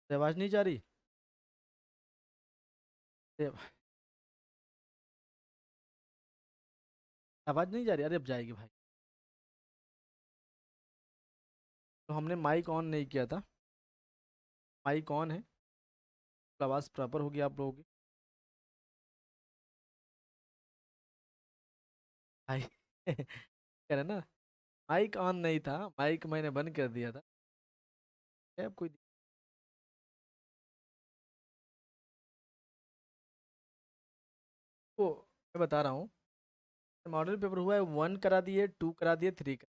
आवाज नहीं जा रही? अरे आवाज नहीं जा रही? अरे अब जाएगी भाई। तो हमने माइक ऑन नहीं किया था। माइक ऑन है, तो आवाज प्रॉपर होगी आप लोगों की। भाई कह रहे ना, माइक ऑन नहीं था, माइक मैंने बंद कर दिया था। है अब कोई? वो मैं बता रहा हूँ, मॉडल पेपर हुआ है, 1 करा दिए, 2 करा दिए, 3 करा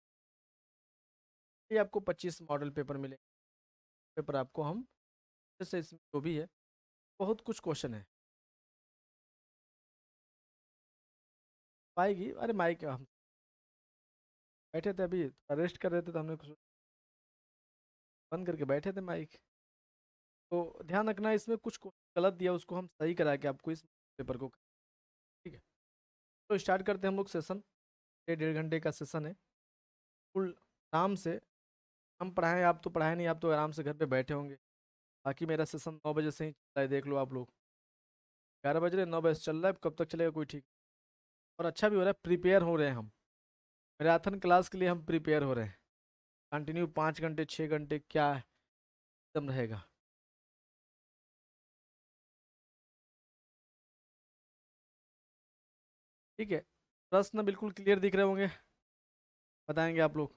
दिए। आपको 25 मॉडल पेपर मिले। पेपर आपको हम जैसे इसमें जो भी है, बहुत कुछ क्वेश्चन है। पाएगी। अरे माइक हम बैठे थे अभी, रेस्ट कर रहे थे, तो हमने कुछ बंद करके बैठे थे माइक। तो ध्यान रखना, इसमें कुछ गलत दिया, उसको हम सही करा के आपको इस पेपर को। ठीक है, तो स्टार्ट करते हैं हम लोग सेशन। 1.5 घंटे का सेशन है, फुल आराम से। हम पढ़ाएं, आप तो पढ़ाए नहीं, आप तो आराम से घर पे बैठे होंगे। बाकी मेरा सेशन 9 बजे से ही चल रहा है, देख लो आप लोग। 11 बज रहे, 9 बजे से चल रहा है, कब तक चलेगा कोई ठीक। और अच्छा भी हो रहा है, प्रिपेयर हो रहे हैं हम। मैराथन क्लास के लिए हम प्रिपेयर हो रहे हैं। कंटिन्यू 5 घंटे 6 घंटे क्या एकदम रहेगा। ठीक है, प्रश्न बिल्कुल क्लियर दिख रहे होंगे, बताएंगे आप लोग।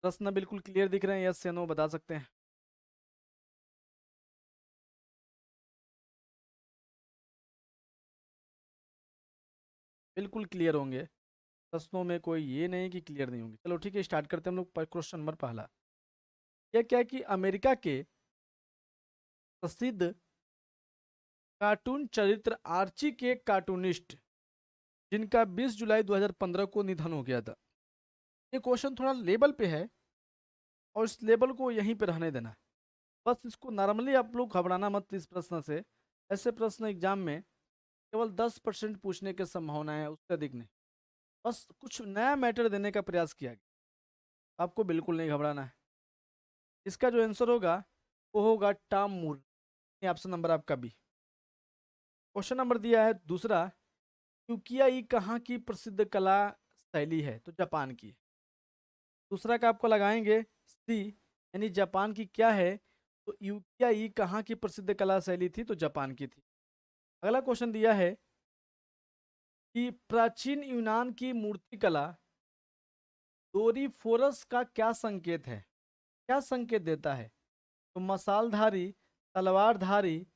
प्रश्न बिल्कुल क्लियर दिख रहे हैं, यस या नो बता सकते हैं। बिल्कुल क्लियर होंगे, प्रश्नों में कोई ये नहीं कि क्लियर नहीं होंगे। चलो ठीक है, स्टार्ट करते हैं हम लोग। क्वेश्चन नंबर पहला, यह क्या है कि अमेरिका के प्रसिद्ध कार्टून चरित्र आर्ची के कार्टूनिस्ट जिनका 20 जुलाई 2015 को निधन हो गया था। ये क्वेश्चन थोड़ा लेवल पे है, और इस लेवल को यहीं पे रहने देना। बस इसको नॉर्मली आप लोग घबराना मत इस प्रश्न से। ऐसे प्रश्न एग्जाम में केवल 10% पूछने की संभावना है, उससे अधिक नहीं। बस कुछ नया मैटर देने का प्रयास किया गया, आपको बिल्कुल नहीं घबराना है। इसका जो आंसर होगा वो होगा टॉम मूर। ऑप्शन नंबर आपका बी। क्वेश्चन नंबर दिया है दूसरा, यूकियाई कहाँ की प्रसिद्ध कला शैली है? तो जापान की है। दूसरा का आपको लगाएंगे सी, यानी जापान की क्या है? तो यूकियाई कहाँ की प्रसिद्ध कला शैली थी? तो जापान की थी। अगला क्वेश्चन दिया है कि प्राचीन यूनान की मूर्ति कला डोरीफोरस का क्या संकेत है? क्या संकेत देता है? तो मसालधारी, तलवारधारी,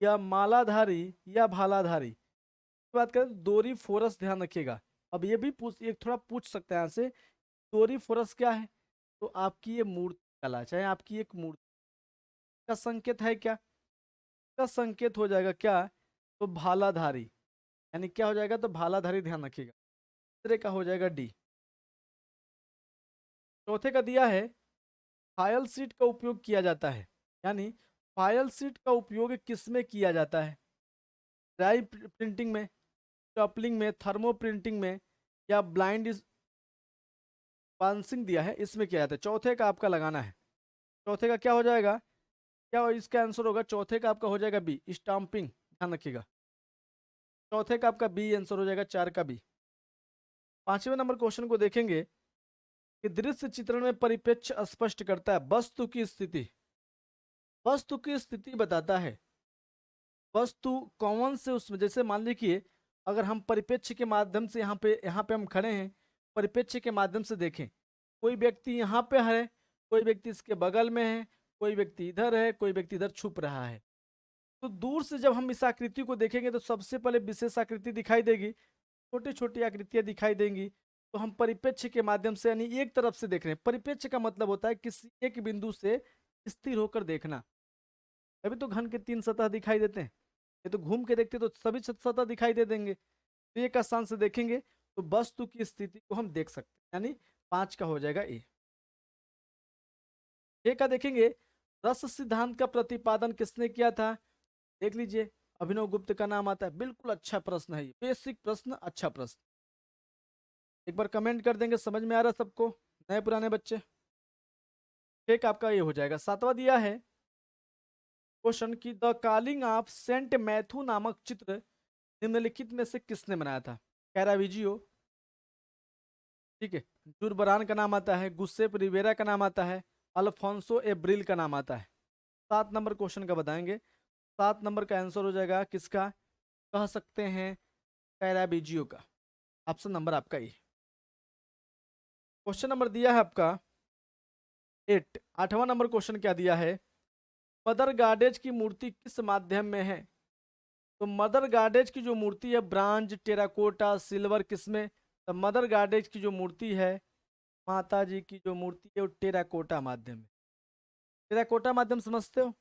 या मालाधारी, या भालाधारी। बात करें डोरीफोरस, ध्यान रखिएगा। अब ये भी पूछ, एक थोड़ा पूछ सकते हैं यहाँ से, डोरीफोरस क्या है? तो आपकी ये मूर्ति कला, चाहे आपकी एक मूर्ति का संकेत है क्या? का संकेत हो जाएगा क्या? तो भालाधारी। यानी क्या हो जाएगा? तो भालाधारी, ध्यान रखिएगा। तीसरे का हो जाएगा डी। चौथे का दिया है फाइल सीट का उपयोग किया जाता है। यानी फाइल सीट का उपयोग किस में किया जाता है? ड्राई प्रिंटिंग में, कपलिंग में, थर्मो प्रिंटिंग में, या ब्लाइंड पांसिंग दिया है, इसमें किया जाता है। चौथे का आपका लगाना है। चौथे का क्या हो जाएगा? क्या इसका आंसर होगा? चौथे का आपका हो जाएगा बी, स्टाम्पिंग। ध्यान रखिएगा, चौथे का आपका बी आंसर हो जाएगा, 4 का बी। पांचवें नंबर क्वेश्चन को देखेंगे कि दृश्य चित्रण में परिप्रेक्ष्य स्पष्ट करता है वस्तु की स्थिति। वस्तु की स्थिति बताता है। वस्तु कौन से उसमें, जैसे मान लीजिए अगर हम परिप्रेक्ष्य के माध्यम से यहाँ पे हम खड़े हैं, परिप्रेक्ष्य के माध्यम से देखें, कोई व्यक्ति यहाँ पे है, कोई व्यक्ति इसके बगल में है, कोई व्यक्ति इधर है, कोई व्यक्ति इधर छुप रहा है। तो दूर से जब हम इस आकृति को देखेंगे तो सबसे पहले विशेष आकृति दिखाई देगी, छोटी छोटी आकृतियां दिखाई देंगी। तो हम परिप्रेक्ष्य के माध्यम से, यानी एक तरफ से देख रहे हैं। परिप्रेक्ष्य का मतलब होता है किसी एक बिंदु से स्थिर होकर देखना। अभी तो घन के 3 सतह दिखाई देते हैं, ये तो घूम के देखते तो सभी सतह दिखाई दे देंगे। तो एक स्थान से देखेंगे तो वस्तु की स्थिति को हम देख सकते हैं, यानी 5 का हो जाएगा ए। ए का देखेंगे, रस सिद्धांत का प्रतिपादन किसने किया था? देख लीजिए, अभिनव गुप्त का नाम आता है। बिल्कुल अच्छा प्रश्न है ये, बेसिक प्रश्न, अच्छा प्रश्न। एक बार कमेंट कर देंगे, समझ में आ रहा है सबको, नए पुराने बच्चे? एक आपका ये हो जाएगा। 7वां दिया है क्वेश्चन की the calling of Saint Matthew नामक चित्र निम्नलिखित में से किसने बनाया था? कैराविजियो, ठीक है, जुरबरान का नाम आता है, गुस्सेप रिवेरा का नाम आता है, अल्फोंसो एब्रिल का नाम आता है। 7 नंबर क्वेश्चन का बताएंगे। 7 नंबर का आंसर हो जाएगा किसका? कह सकते हैं कैराविजियो का। ऑप्शन नंबर आपका ये। क्वेश्चन नंबर दिया है आपका 8। 8वां नंबर क्वेश्चन क्या दिया है? मदर गार्डेज की मूर्ति किस माध्यम में है? तो मदर गार्डेज की जो मूर्ति है ब्रांज, टेराकोटा, सिल्वर, किसमें? तो मदर गार्डेज की जो मूर्ति है, माता जी की जो मूर्ति है, वो टेराकोटा माध्यम में। टेराकोटा माध्यम समझते हो?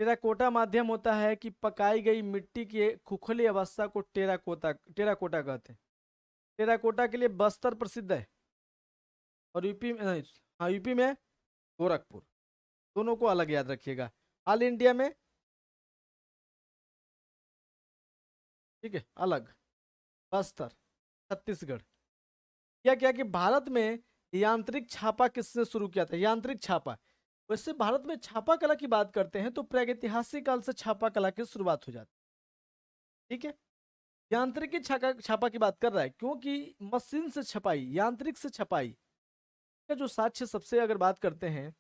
टेराकोटा माध्यम होता है कि पकाई गई मिट्टी की खुखली अवस्था को टेराकोटा टेराकोटा कहते हैं। टेराकोटा के लिए बस्तर प्रसिद्ध है और यूपी में हाँ, यूपी में गोरखपुर। दोनों को अलग याद रखिएगा। ऑल इंडिया में, ठीक है, अलग बस्तर, छत्तीसगढ़। क्या क्या कि भारत में यांत्रिक छापा किसने शुरू किया था? यांत्रिक छापा। वैसे भारत में छापा कला की बात करते हैं तो प्रागैतिहासिक काल से छापा कला की शुरुआत हो जाती है, ठीक है। यांत्रिकी छापा छापा की बात कर रहा है क्योंकि मशीन से छपाई, यांत्रिक से छपाई का जो साक्ष्य सबसे अगर बात करते हैं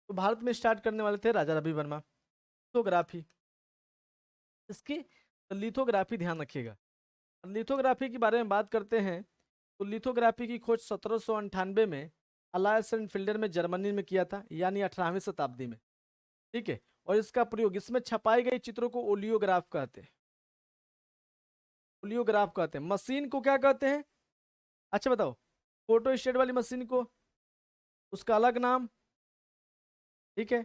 तो भारत में स्टार्ट करने वाले थे राजा रवि वर्मा। लिथोग्राफी, इसकी लिथोग्राफी ध्यान रखिएगा। लिथोग्राफी के बारे में बात करते हैं तो लिथोग्राफी की खोज 1798 में अलायस एंड फिल्डर में जर्मनी में किया था, यानी 18वीं शताब्दी में, ठीक है। और इसका प्रयोग, इसमें छपाई गई चित्रों को ओलियोग्राफ कहते हैं। ओलियोग्राफ कहते हैं। मशीन को क्या कहते हैं? अच्छा बताओ, फोटो स्टेट वाली मशीन को उसका अलग नाम, ठीक है।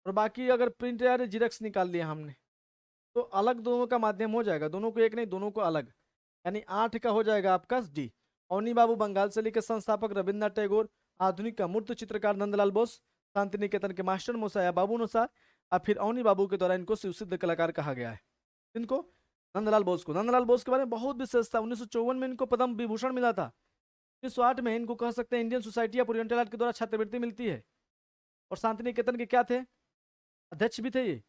और बाकी अगर प्रिंट या जिरक्स निकाल लिया हमने तो अलग दोनों का माध्यम हो जाएगा, दोनों को एक नहीं, दोनों को अलग। यानी 8 का हो जाएगा आपका डी। अवनी बाबू बंगाल से लेकर संस्थापक रविन्द्रनाथ टैगोर, आधुनिक का मूर्त चित्रकार नंदलाल बोस, शांति निकेतन के मास्टर मोसाया बाबू नुसार, और फिर अवनी बाबू के द्वारा इनको सुसिद्ध कलाकार कहा गया है। इनको नंदलाल बोस को, नंदलाल बोस के बारे में बहुत विशेष था। 1954 में इनको पद्म विभूषण मिला था। 1908 में इनको कह सकते हैं Indian society of oriental art के द्वारा छात्रवृत्ति मिलती है। और शांति निकेतन के क्या थे? अध्यक्ष भी थे ये।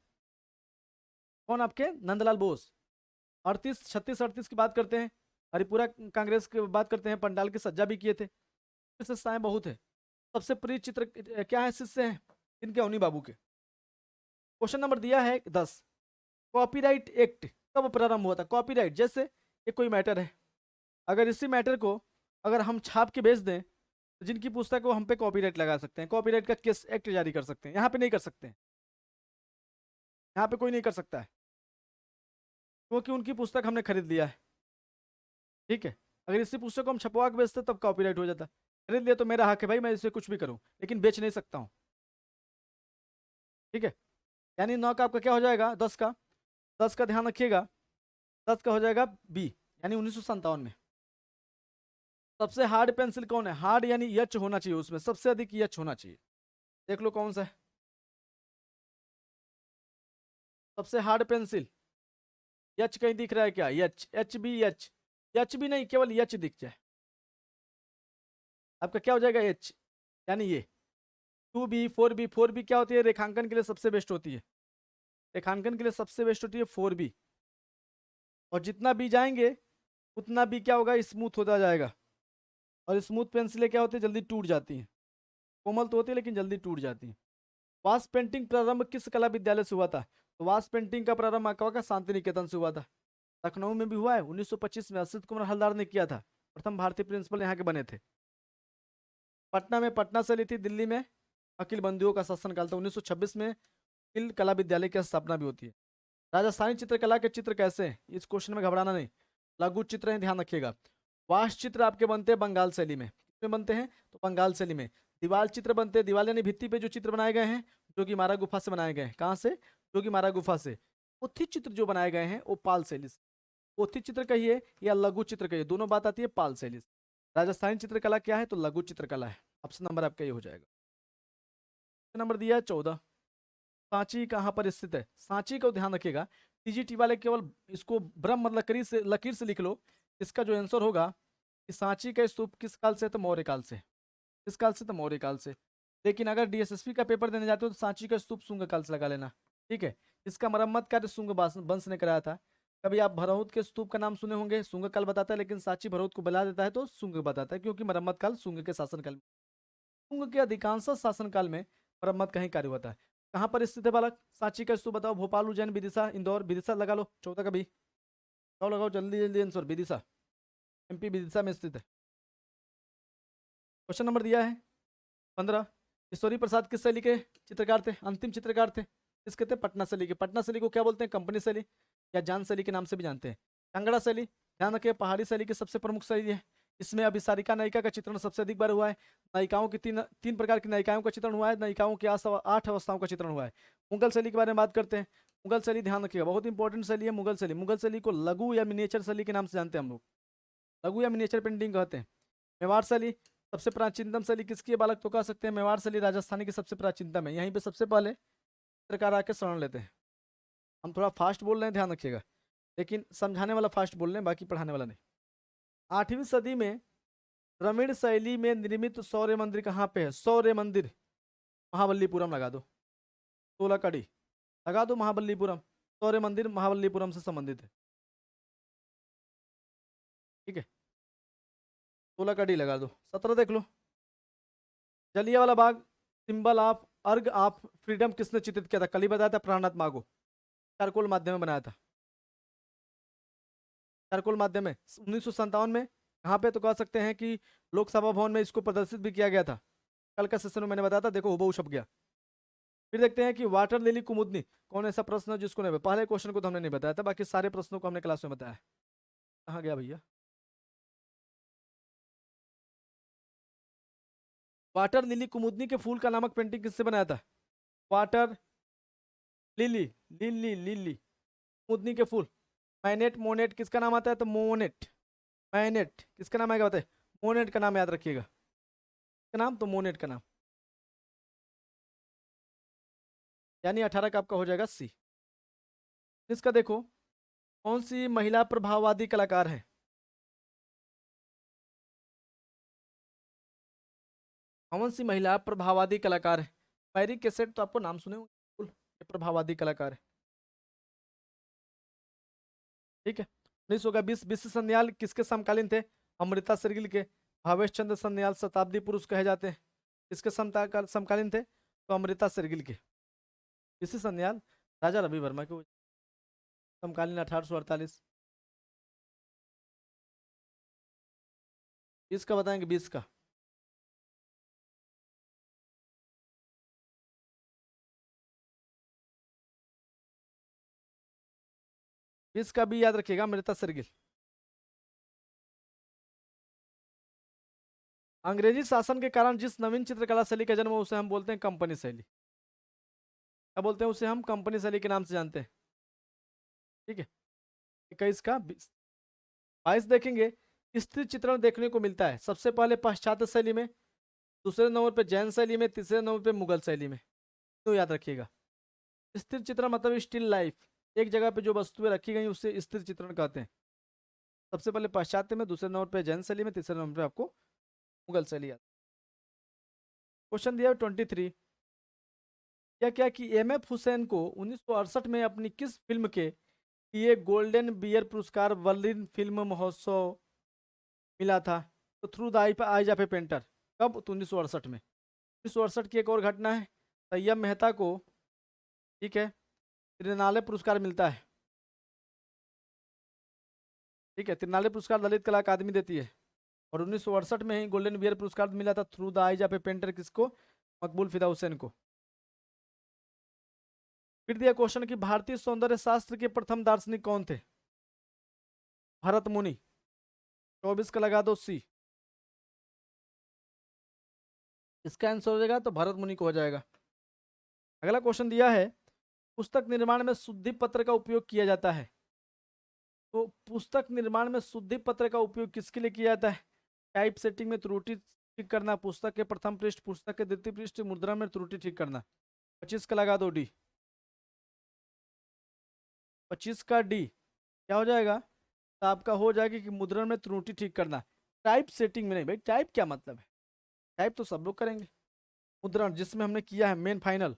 कौन? आपके नंदलाल बोस। 38, 36, 38 की बात करते हैं, हरिपुरा कांग्रेस की बात करते हैं, पंडाल की सज्जा भी किए थे। विशेषताएं बहुत है। सबसे प्रिय चित्र क्या है? शिष्य हैं इनके, अवनी बाबू के। क्वेश्चन नंबर दिया है 10। कॉपीराइट एक्ट कब प्रारंभ हुआ था? कॉपीराइट, जैसे ये कोई मैटर है, अगर इसी मैटर को अगर हम छाप के बेच दें तो जिनकी पुस्तक को हम पे कॉपीराइट लगा सकते हैं, कॉपीराइट का केस एक्ट जारी कर सकते हैं। यहाँ पे नहीं कर सकते हैं, यहाँ पे कोई नहीं कर सकता है क्योंकि उनकी पुस्तक हमने खरीद लिया है, ठीक है। अगर इसी पुस्तक को हम छपवा के बेचते तब कॉपीराइट हो जाता। खरीद लिया तो मेरा हक है भाई, मैं इसे कुछ भी करूँ, लेकिन बेच नहीं सकता हूँ, ठीक है। यानी 9 का आपका क्या हो जाएगा? 10 का। 10 का ध्यान रखिएगा, 10 का हो जाएगा बी, यानी 1957 में। सबसे हार्ड पेंसिल कौन है? हार्ड यानी यच होना चाहिए, उसमें सबसे अधिक यच होना चाहिए। देख लो कौन सा है सबसे हार्ड पेंसिल। यच कहीं दिख रहा है क्या? यच, एच बी, यच, यच भी नहीं, केवल यच दिख जाए आपका क्या हो जाएगा? एच, यानी ये 2B, 4B। 4B क्या होती है? रेखांकन के लिए सबसे बेस्ट होती है, रेखांकन के लिए सबसे बेस्ट होती है 4B। और जितना बी जाएंगे उतना बी क्या होगा? स्मूथ होता जाएगा। और स्मूथ पेंसिलें क्या होती है? जल्दी टूट जाती हैं। कोमल तो होती है लेकिन जल्दी टूट जाती हैं। वास पेंटिंग प्रारंभ किस कला विद्यालय से हुआ था? तो वास पेंटिंग का प्रारंभ आपका होगा शांति निकेतन से हुआ था। लखनऊ में भी हुआ है, 1925 में असित कुमार हलदार ने किया था। प्रथम भारतीय प्रिंसिपल यहाँ के बने थे। पटना में पटना से ली थी, दिल्ली में अखिल बंधुओं का शासनकाल था। 1926 में अखिल कला विद्यालय की स्थापना भी होती है। राजस्थानी चित्रकला के चित्र कैसे हैं? इस क्वेश्चन में घबराना नहीं, लघु चित्र है, ध्यान रखिएगा। वास्तु चित्र आपके बनते हैं बंगाल शैली में। किसमें बनते हैं? तो बंगाल शैली में। दीवार चित्र बनते हैं, दीवार यानी भित्ति पे जो चित्र बनाए गए हैं जोगी मारा गुफा से बनाए गए हैं। कहाँ से? जोगी मारा गुफा से। पोथी चित्र जो बनाए गए हैं वो पाल शैली से। पोथी चित्र कहिए या लघु चित्र कहिए, दोनों बात आती है पाल शैली से। राजस्थानी चित्रकला क्या है? तो लघु चित्रकला है। ऑप्शन नंबर आपका ये हो जाएगा। नंबर दिया है 14। सांची कहाँ पर स्थित है? सांची को ध्यान रखिएगा, टीजीटी वाले केवल इसको ब्रह्म मतलब लकीर से लिख लो। इसका जो आंसर होगा कि सांची का स्तूप किस काल से? तो मौर्य काल से। किस काल से? तो मौर्य काल से। लेकिन अगर डीएसएसपी का पेपर देने जाते हो तो सांची का स्तूप शुंग काल से लगा लेना। ठीक है, इसका मरम्मत कार्य शुंग वंश ने कराया था। कभी आप भरहुत के स्तूप का नाम सुने होंगे, शुंग काल बताता है, लेकिन सांची भरहुत को बता देता है तो शुंग बताता है, क्योंकि मरम्मत काल शुंग के शासनकाल में, शुंग के अधिकांश शासनकाल में मरम्मत का ही कार्य होता है। कहाँ पर स्थित है बालक? सांची का स्तूप बताओ। भोपाल, उज्जैन, विदिशा, इंदौर। विदिशा लगा लो, 14 का भी लगाओ, लगाओ जल्दी जल्दी आंसर। विदिशा, एमपी विदिशा में स्थित है। क्वेश्चन नंबर दिया है 15। ईश्वरी प्रसाद किस शैली के चित्रकार थे? अंतिम चित्रकार थे। किसके थे? पटना शैली के। पटना शैली को क्या बोलते हैं? कंपनी शैली या जान शैली के नाम से भी जानते हैं। कांगड़ा शैली, ध्यान रखिए, पहाड़ी शैली की सबसे प्रमुख शैली है। इसमें अभिसारिका नायिका का चित्रण सबसे अधिक बार हुआ है। नायिकाओं की तीन तीन प्रकार की नायिकाओं का चित्रण हुआ है। नायिकाओं की 8 अवस्थाओं का चित्रण हुआ है। मुगल शैली के बारे में बात करते हैं। मुगल शैली ध्यान रखिएगा, बहुत इंपॉर्टेंट शैली है मुगल शैली। मुगल शैली को लघु या मिनिएचर शैली के नाम से जानते हैं हम लोग। लघु या मिनिएचर पेंटिंग कहते हैं। मेवाड़ शैली सबसे प्राचीनतम शैली किसकी है बालक? तो कह सकते हैं मेवाड़ शैली राजस्थानी की सबसे प्राचीनतम है। यहीं पे सबसे पहले चित्रकार आके शरण लेते हैं। हम थोड़ा फास्ट बोल रहे हैं, ध्यान रखिएगा, लेकिन समझाने वाला फास्ट बोल रहे हैं, बाकी पढ़ाने वाला नहीं। 8वीं सदी में द्रविड़ शैली में निर्मित सौर्य मंदिर कहाँ पे है? सौर्य मंदिर महाबलीपुरम लगा दो। 16 कड़ी लगा दो, महाबलीपुरम। सौर्य मंदिर महाबलीपुरम से संबंधित है। ठीक है, 16 कड़ी लगा दो। 17 देख लो। जलियांवाला बाग, सिंबल ऑफ अर्ग ऑफ फ्रीडम किसने चित्रित किया था? कल ही बताया था, प्राणनाथ मागो। चारकोल माध्यम में बनाया था। चारकोल माध्यम में 1957 में। कहाँ पे? तो कह सकते हैं कि लोकसभा भवन में इसको प्रदर्शित भी किया गया था। कल का सेशन में मैंने बताया था, देखो हुबहू छप गया। फिर देखते हैं कि वाटर लिली कुमुदनी कौन ऐसा प्रश्न है जिसको नहीं, पहले क्वेश्चन को तो हमने नहीं बताया था, बाकी सारे प्रश्नों को हमने क्लास में बताया। कहाँ गया भैया? वाटर लिली कुमुदनी के फूल का नामक पेंटिंग किससे बनाया था? वाटर लिली, लिली लिली कुमुदनी के फूल। मैनेट, मोनेट किसका नाम आता है? तो मोनेट। मैनेट किसका नाम आएगा बताए? मोनेट का नाम याद रखिएगा। का नाम तो मोनेट का नाम, यानी 18 का आपका हो जाएगा सी। इसका देखो, कौन सी महिला प्रभाववादी कलाकार है? कौन सी महिला प्रभाववादी कलाकार है? मैरी कैसेट तो आपको नाम सुने होंगे, बिल्कुल, ये प्रभाववादी कलाकार है। ठीक है, 1920 विश्व सन्याल किसके समकालीन थे? अमृता शेरगिल के। भावेश चंद्र सन्याल शताब्दी पुरुष कहे जाते हैं। किसके समकालीन थे? तो अमृता शेरगिल के। विश्व सन्याल राजा रवि वर्मा के समकालीन 1848। 20 का बताएंगे, 20 का। इसका भी याद रखिएगा, अमृता शेरगिल। अंग्रेजी शासन के कारण जिस नवीन चित्रकला शैली का जन्म हुआ उसे हम बोलते हैं कंपनी शैली। क्या बोलते हैं उसे? हम कंपनी शैली के नाम से जानते हैं। ठीक है, 21 का 22 देखेंगे। स्थिर चित्रण देखने को मिलता है सबसे पहले पाश्चात्य शैली में, दूसरे नंबर पे जैन शैली में, तीसरे नंबर पे मुगल शैली में। तो याद रखिएगा, स्थिर चित्रण मतलब स्टिल लाइफ, एक जगह पे जो वस्तुएं रखी गई उससे स्थिर चित्रण कहते हैं। सबसे पहले पाश्चात्य में, दूसरे नंबर पे जैन शैली में, तीसरे नंबर पे आपको मुगल शैली। क्वेश्चन दिया 23। क्या क्या कि एम एफ हुसैन को 1968 में अपनी किस फिल्म के लिए गोल्डन बियर पुरस्कार बर्लिन फिल्म महोत्सव मिला था? तो through the eyes of A painter. कब? तो 1968 में। 1968 की एक और घटना है, तैयब मेहता को, ठीक है, त्रिनाले पुरस्कार मिलता है। ठीक है, त्रिनाले पुरस्कार ललित कला अकादमी देती है। और 1968 में ही गोल्डन बियर पुरस्कार मिला था through the eyes of A painter, किसको? मकबूल फिदा हुसैन को। फिर दिया क्वेश्चन कि भारतीय सौंदर्य शास्त्र के प्रथम दार्शनिक कौन थे? भरत मुनि। 24 का लगा दो सी। इसका आंसर हो जाएगा तो भरत मुनि को हो जाएगा। अगला क्वेश्चन दिया है, पुस्तक निर्माण में शुद्धि पत्र का उपयोग किया जाता है। तो पुस्तक निर्माण में शुद्धि पत्र का उपयोग किसके लिए किया जाता है? टाइप सेटिंग में त्रुटि ठीक करना, पुस्तक के प्रथम पृष्ठ, पुस्तक के द्वितीय पृष्ठ, मुद्रण में त्रुटि ठीक करना। 25 का लगा दो डी। 25 का डी क्या हो जाएगा? तो आपका हो जाएगा कि मुद्रण में त्रुटि ठीक करना। टाइप सेटिंग में नहीं भाई, टाइप क्या मतलब है? टाइप तो सब लोग करेंगे। मुद्रण जिसमें हमने किया है मेन फाइनल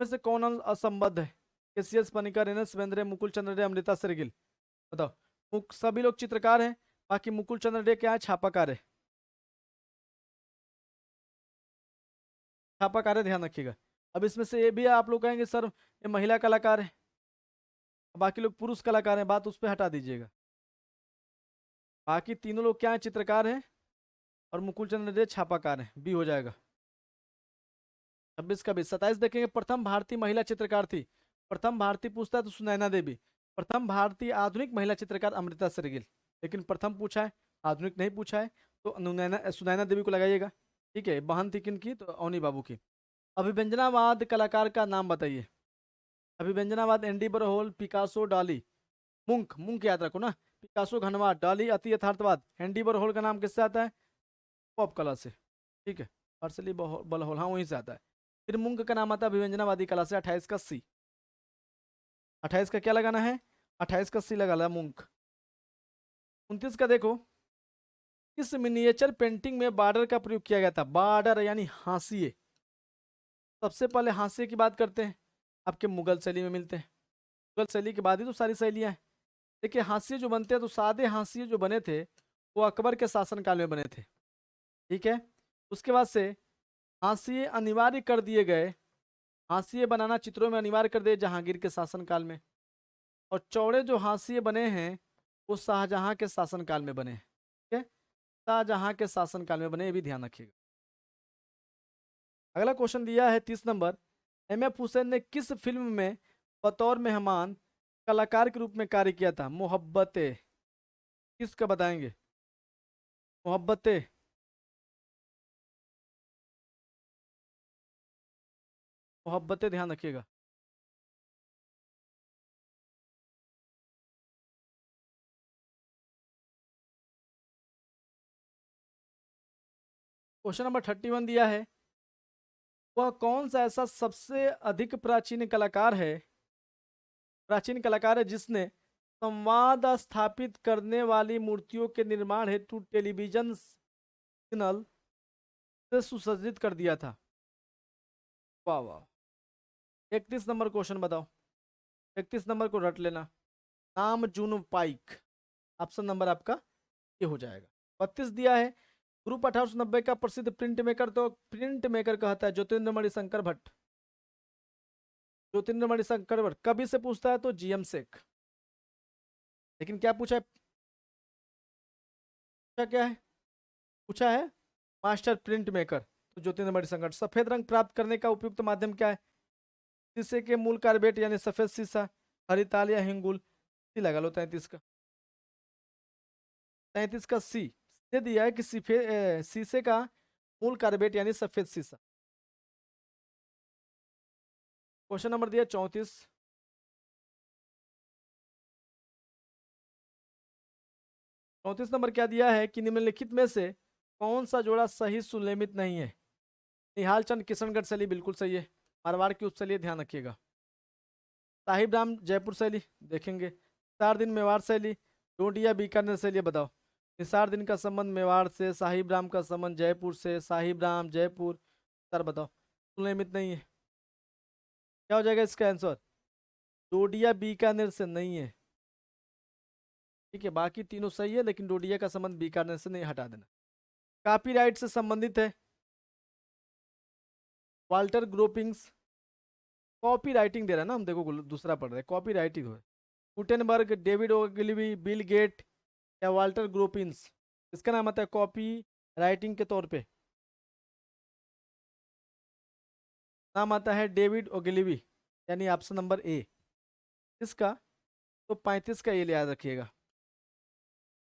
में से कौन असंबद्ध है? KCS Panikar, N S Bendre, Mukul Chandra Dey, Amrita Shergil. बताओ। सभी लोग चित्रकार हैं, बाकी मुकुल चंद्र डे क्या है? छापाकार है। छापाकार है, ध्यान रखिएगा। अब इसमें से ये भी आप लोग कहेंगे सर ये महिला कलाकार है, बाकी लोग पुरुष कलाकार हैं, बात उस पर हटा दीजिएगा। बाकी तीनों लोग क्या है? चित्रकार हैं, और मुकुल चंद्र डे छापाकार हैं, बी हो जाएगा। 26 का 20। 27 देखेंगे, प्रथम भारतीय महिला चित्रकार थी। प्रथम भारतीय पूछता है तो सुनैना देवी। प्रथम भारतीय आधुनिक महिला चित्रकार अमृता शेरगिल, लेकिन प्रथम पूछा है, आधुनिक नहीं पूछा है, तो सुनैना देवी को लगाइएगा। ठीक है, बहन थी किन की? तो अवनी बाबू की। अभिव्यंजनावाद कलाकार का नाम बताइए। अभिव्यंजनावाद एंडी बरहोल, पिकासो, डाली। मुंक, मुंक याद रखो ना। पिकासो घनवाद, डाली अति यथार्थवाद। एंडी बरहोल का नाम किससे आता है? पॉप कला से। ठीक है, हर्षली बलहोल, हाँ वहीं से आता है। फिर मुंक का नाम आता है अभिव्यंजनावादी कला से। 28 का सी। 28 का क्या लगाना है? 28 का सी लगा ला मुंक। 29 का देखो, किस मिनिएचर पेंटिंग में बॉर्डर का प्रयोग किया गया था? बॉर्डर यानी हाशिए। सबसे पहले हाशिए की बात करते हैं, आपके मुगल शैली में मिलते हैं। मुगल शैली के बाद ही तो सारी शैलियां हैं। देखिए हाशिए जो बनते हैं, तो सादे हाशिए जो बने थे वो अकबर के शासनकाल में बने थे। ठीक है, उसके बाद से हाशिए अनिवार्य कर दिए गए। हाशिए बनाना चित्रों में अनिवार्य कर दिए जहांगीर के शासनकाल में। और चौड़े जो हाशिए बने हैं वो शाहजहां के शासनकाल में बने हैं। ठीक है, शाहजहां के शासनकाल में बने, ये भी ध्यान रखिएगा। अगला क्वेश्चन दिया है 30 नंबर। एम एफ हुसैन ने किस फिल्म में बतौर मेहमान कलाकार के रूप में कार्य किया था? मोहब्बतें। किसका बताएंगे? मोहब्बतें। मोहब्बतें ध्यान रखिएगा। क्वेश्चन नंबर 31 दिया है, वह कौन सा ऐसा सबसे अधिक प्राचीन कलाकार है जिसने संवाद स्थापित करने वाली मूर्तियों के निर्माण हेतु टेलीविजन सिग्नल से सुसज्जित कर दिया था? वाह वाह। 31 नंबर क्वेश्चन बताओ। 31 नंबर को रट लेना। नाम जून पाइक, ऑप्शन नंबर आपका ये हो जाएगा। 32 दिया है, ग्रुप 1890 का प्रसिद्ध प्रिंट मेकर, तो प्रिंट मेकर कहता है ज्योतिन्द्र मणिशंकर भट्ट। ज्योतिन्द्र मणिशंकर भट्ट। कभी से पूछता है तो जीएम शेख। लेकिन क्या पूछा है? पूछा क्या है? पूछा है मास्टर प्रिंट मेकर, तो ज्योतिन्द्र मणिशंकर। सफेद रंग प्राप्त करने का उपयुक्त माध्यम क्या है? शीशे के मूल कार्बेट यानी सफेद शीशा, हरिताल या हिंगुल। सी लगा लो 33 का। 33 का सी। दे दिया है कि शीशे का मूल कार्बेट यानी सफेद शीशा। क्वेश्चन नंबर दिया 34। 34 नंबर क्या दिया है कि निम्नलिखित में से कौन सा जोड़ा सही सुलेमित नहीं है? निहाल चंद किशनगढ़ शैली बिल्कुल सही है। मारवाड़ की उपशैली, ध्यान रखिएगा। साहिब राम जयपुर शैली देखेंगे। निसार दिन मेवाड़ शैली, डोडिया बीकानेर शैली। बताओ। निसार दिन का संबंध मेवाड़ से, साहिब राम का संबंध जयपुर से। साहिब राम जयपुर। सर बताओ, सुलेमित नहीं है। क्या हो जाएगा इसका आंसर? डोडिया बीकानेर से नहीं है। ठीक है, बाकी तीनों सही है, लेकिन डोडिया का संबंध बीकानेर से नहीं, हटा देना। कॉपीराइट से संबंधित है वाल्टर ग्रोपिंग्स। कॉपी राइटिंग दे रहा है ना हम, देखो दूसरा पढ़ रहे हैं, कॉपी राइटिंग हो। Gutenberg, David Ogilvy, Bill Gate या वाल्टर ग्रोपिंस। इसका नाम आता है कॉपी राइटिंग के तौर पे, नाम आता है डेविड ओगिलवी, यानी ऑप्शन नंबर ए। इसका तो 35 का ये याद रखिएगा।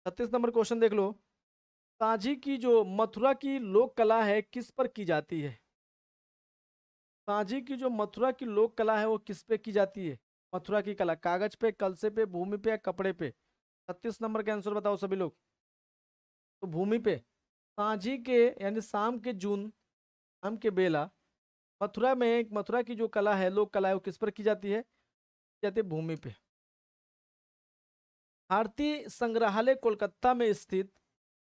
36 नंबर क्वेश्चन देख लो। सांझी की जो मथुरा की लोक कला है किस पर की जाती है? सांझी की जो मथुरा की लोक कला है वो किस पे की जाती है? मथुरा की कला कागज पे, कलसे पे, भूमि पे या कपड़े पे? 36 नंबर का आंसर बताओ सभी लोग। तो भूमि पे। सांझी के यानी शाम के जून, शाम के बेला मथुरा में, मथुरा की जो कला है, लोक कला है, वो किस पर की जाती है? की जाती है भूमि पे। भारतीय संग्रहालय कोलकाता में स्थित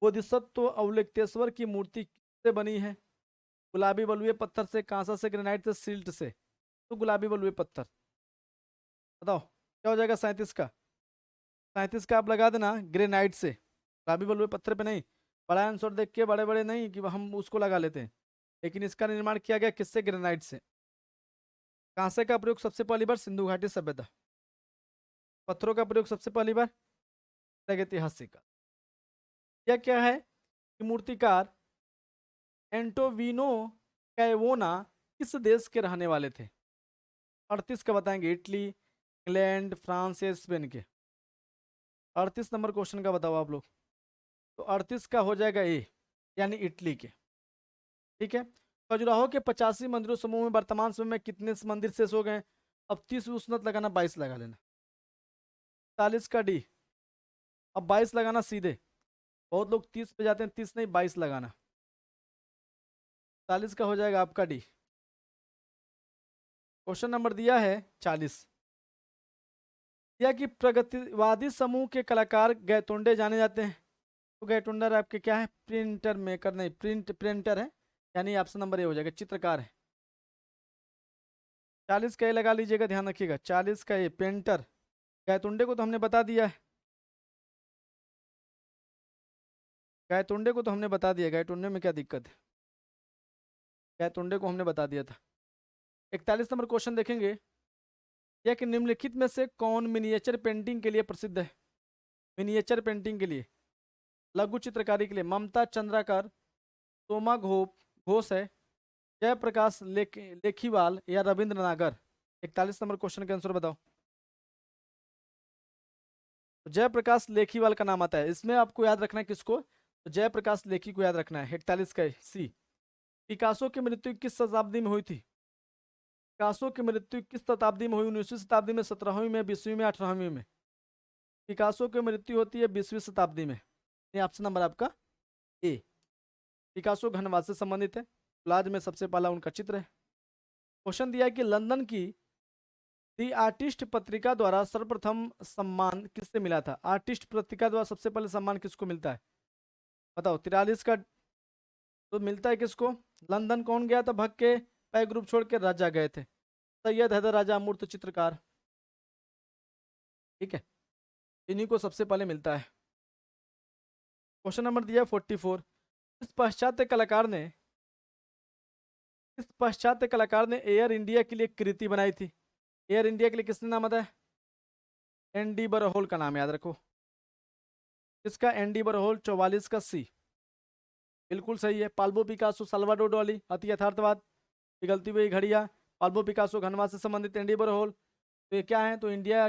बोधिसत्व अवलोकितेश्वर की मूर्ति किससे बनी है? गुलाबी बलुए पत्थर से, कांसा से, ग्रेनाइट से, सिल्ट से। तो गुलाबी बलुए पत्थर। बताओ क्या हो जाएगा 37 का? 37 का आप लगा देना ग्रेनाइट से, गुलाबी बलुए पत्थर पे नहीं। बड़ा आंसर देख के बड़े बड़े नहीं कि हम उसको लगा लेते हैं, लेकिन इसका निर्माण किया गया किससे? ग्रेनाइट से। कांसे का प्रयोग सबसे पहली बार सिंधु घाटी सभ्यता। पत्थरों का प्रयोग सबसे पहली बार ऐतिहासिक का। यह क्या है कि मूर्तिकार एंटोविनो कैवोना किस देश के रहने वाले थे? 38 का बताएंगे, इटली, इंग्लैंड, फ्रांस या स्पेन के। 38 नंबर क्वेश्चन का बताओ आप लोग। तो 38 का हो जाएगा ए, यानी इटली के। ठीक है। खजुराहो के 85 मंदिरों समूह में वर्तमान समय में कितने मंदिर शेष हो गए? अब 30 उन्नत लगाना, 22 लगा लेना। 40 का डी। अब 22 लगाना सीधे, बहुत लोग 30 पे जाते हैं, 30 नहीं 22 लगाना। 40 का हो जाएगा आपका डी। क्वेश्चन नंबर दिया है 40। यह कि प्रगतिवादी समूह के कलाकार गैतोंडे जाने जाते हैं। तो गैतोंडर आपके क्या है? प्रिंटर मेकर नहीं, प्रिंटर है, यानी ऑप्शन नंबर ए हो जाएगा, चित्रकार है। 40 का ए लगा लीजिएगा, ध्यान रखिएगा। 40 का ए पेंटर। गैतोंडे को तो हमने बता दिया है, गैतोंडे को तो हमने बता दिया, गैतोंडे में क्या दिक्कत है? गैतोंडे को हमने बता दिया था। 41 नंबर क्वेश्चन देखेंगे। यह कि निम्नलिखित में से कौन मिनिएचर पेंटिंग के लिए प्रसिद्ध है? मिनिएचर पेंटिंग के लिए, लघु चित्रकारी के लिए ममता चंद्राकर, सोमा घोष है, जयप्रकाश लेखीवाल या रविंद्र नागर। 41 नंबर क्वेश्चन का आंसर बताओ। तो जयप्रकाश लेखीवाल का नाम आता है इसमें, आपको याद रखना है किसको? तो जयप्रकाश लेखी को याद रखना है। 41 का सी। पिकासो की मृत्यु किस शताब्दी में हुई थी? पिकासो की मृत्यु किस शताब्दी में हुई? 19वीं शताब्दी में, 17वीं में, 20वीं में, 18वीं में? पिकासो की मृत्यु होती है 20वीं शताब्दी में। ये ऑप्शन नंबर आपका ए। पिकासो घनवाद से संबंधित है, प्लाज में सबसे पहला उनका चित्र है। क्वेश्चन दिया है कि लंदन की दी आर्टिस्ट पत्रिका द्वारा सर्वप्रथम सम्मान किससे मिला था? आर्टिस्ट पत्रिका द्वारा सबसे पहले सम्मान किसको मिलता है? बताओ। 43 का तो मिलता है किसको? लंदन कौन गया था भग के? पै ग्रुप छोड़ के राजा गए थे, सैयद हैदर राजा मूर्त चित्रकार। ठीक है, इन्हीं को सबसे पहले मिलता है। क्वेश्चन नंबर दिया 44। इस पाश्चात्य कलाकार ने एयर इंडिया के लिए कृति बनाई थी? एयर इंडिया के लिए किसने नाम आता है? एनडी बरहोल का नाम याद रखो। किसका? एनडी बरहोल। 44 का सी बिल्कुल सही है। पाल्बो पिकासो साल्वाडोर डॉली अति यथार्थवाद, पिघलती हुई घड़ियां। पाल्बो पिकासो घनवाद से संबंधित, एनडी बरहोल। तो ये क्या है? तो इंडिया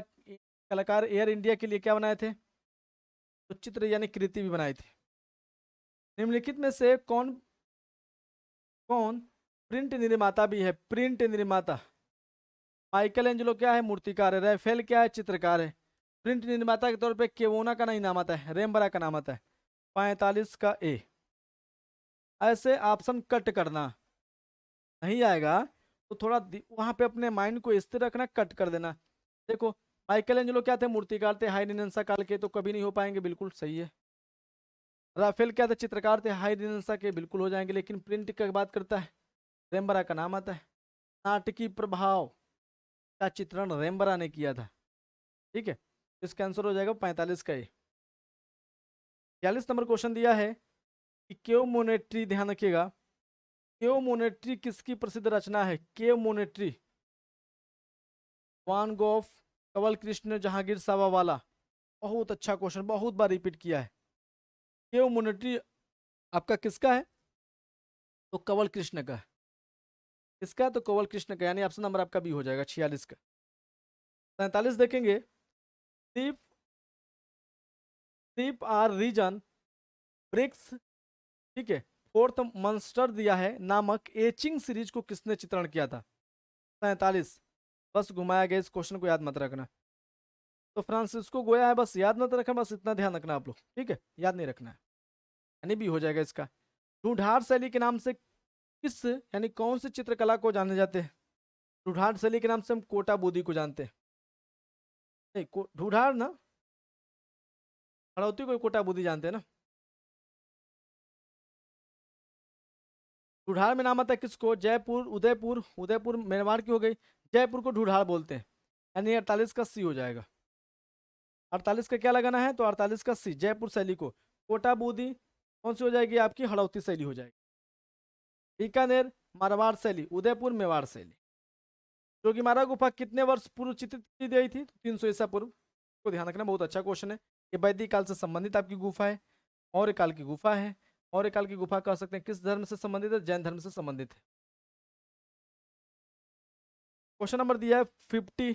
कलाकार एयर इंडिया के लिए क्या बनाए थे? तो चित्र यानी कृति भी बनाई थी। निम्नलिखित में से कौन कौन प्रिंट निर्माता भी है? प्रिंट निर्माता। माइकल एंजेलो क्या है? मूर्तिकार है। राफेल क्या है? चित्रकार है। प्रिंट निर्माता के तौर पे केवोना का नहीं नाम आता है, रेमबरा का नाम आता है। 45 का ए। ऐसे ऑप्शन कट करना, नहीं आएगा तो थोड़ा वहां पे अपने माइंड को स्थिर रखना, कट कर देना। देखो, माइकल एंजेलो क्या थे? मूर्तिकार थे, हाई रिनेंसा काल के, तो कभी नहीं हो पाएंगे, बिल्कुल सही है। राफेल क्या थे? चित्रकार थे, हाई रिनेंसा के, बिल्कुल हो जाएंगे। लेकिन प्रिंट की बात करता है, रेमबरा का नाम आता है। नाटकीय प्रभाव का चित्रण रेमबरा ने किया था। ठीक है, इसका आंसर हो जाएगा 45 का ए। 42 नंबर क्वेश्चन दिया है कि केव मोनेट्री, ध्यान रखिएगा, केव मोनेट्री किसकी प्रसिद्ध रचना है? केव मोनेट्री वान गोफ, कंवल कृष्ण, जहांगीर सावावाला। बहुत अच्छा क्वेश्चन, बहुत बार रिपीट किया है। केव मोनेट्री आपका किसका है? तो कंवल कृष्ण का है। किसका? तो कंवल कृष्ण का, यानी ऑप्शन नंबर आपका बी हो जाएगा 46 का। 47 देखेंगे। दीप दीप आर रीजन ब्रिक्स, ठीक है, फोर्थ मंस्टर दिया है नामक एचिंग सीरीज को किसने चित्रण किया था? 47। बस घुमाया गया, इस क्वेश्चन को याद मत रखना। तो फ्रांसिस्को गोया है, बस याद मत रखना, बस इतना ध्यान रखना आप लोग। ठीक है, याद नहीं रखना है, यानी भी हो जाएगा इसका। ढूंढार शैली के नाम से किस यानी कौन सी चित्रकला को जाने जाते हैं? ढूंढार शैली के नाम से हम कोटा बूदी को जानते हैं। नहीं, ढूंढार ना, हड़ौती को कोटा बूदी जानते हैं ना। ढूढ़ाड़ में नाम आता है किसको? जयपुर, उदयपुर, उदयपुर मेवाड़ की हो गई, जयपुर को ढूढ़ाड़ बोलते हैं, यानी 48 का सी हो जाएगा। 48 का क्या लगाना है? तो 48 का सी, जयपुर शैली को। कोटा बूंदी कौन सी हो जाएगी आपकी? हड़ौती शैली हो जाएगी। बीकानेर मारवाड़ शैली, उदयपुर मेवाड़ शैली। जोगीमारा गुफा कितने वर्ष पूर्व चित्रित की गई थी? 300 ईसा पूर्व को ध्यान रखना, बहुत अच्छा क्वेश्चन है। ये वैदिक काल से संबंधित आपकी गुफा है, मौर्य काल की गुफा है। मौर्य काल की गुफा कह सकते हैं किस धर्म से संबंधित है? जैन धर्म से संबंधित है। क्वेश्चन नंबर दिया है 50।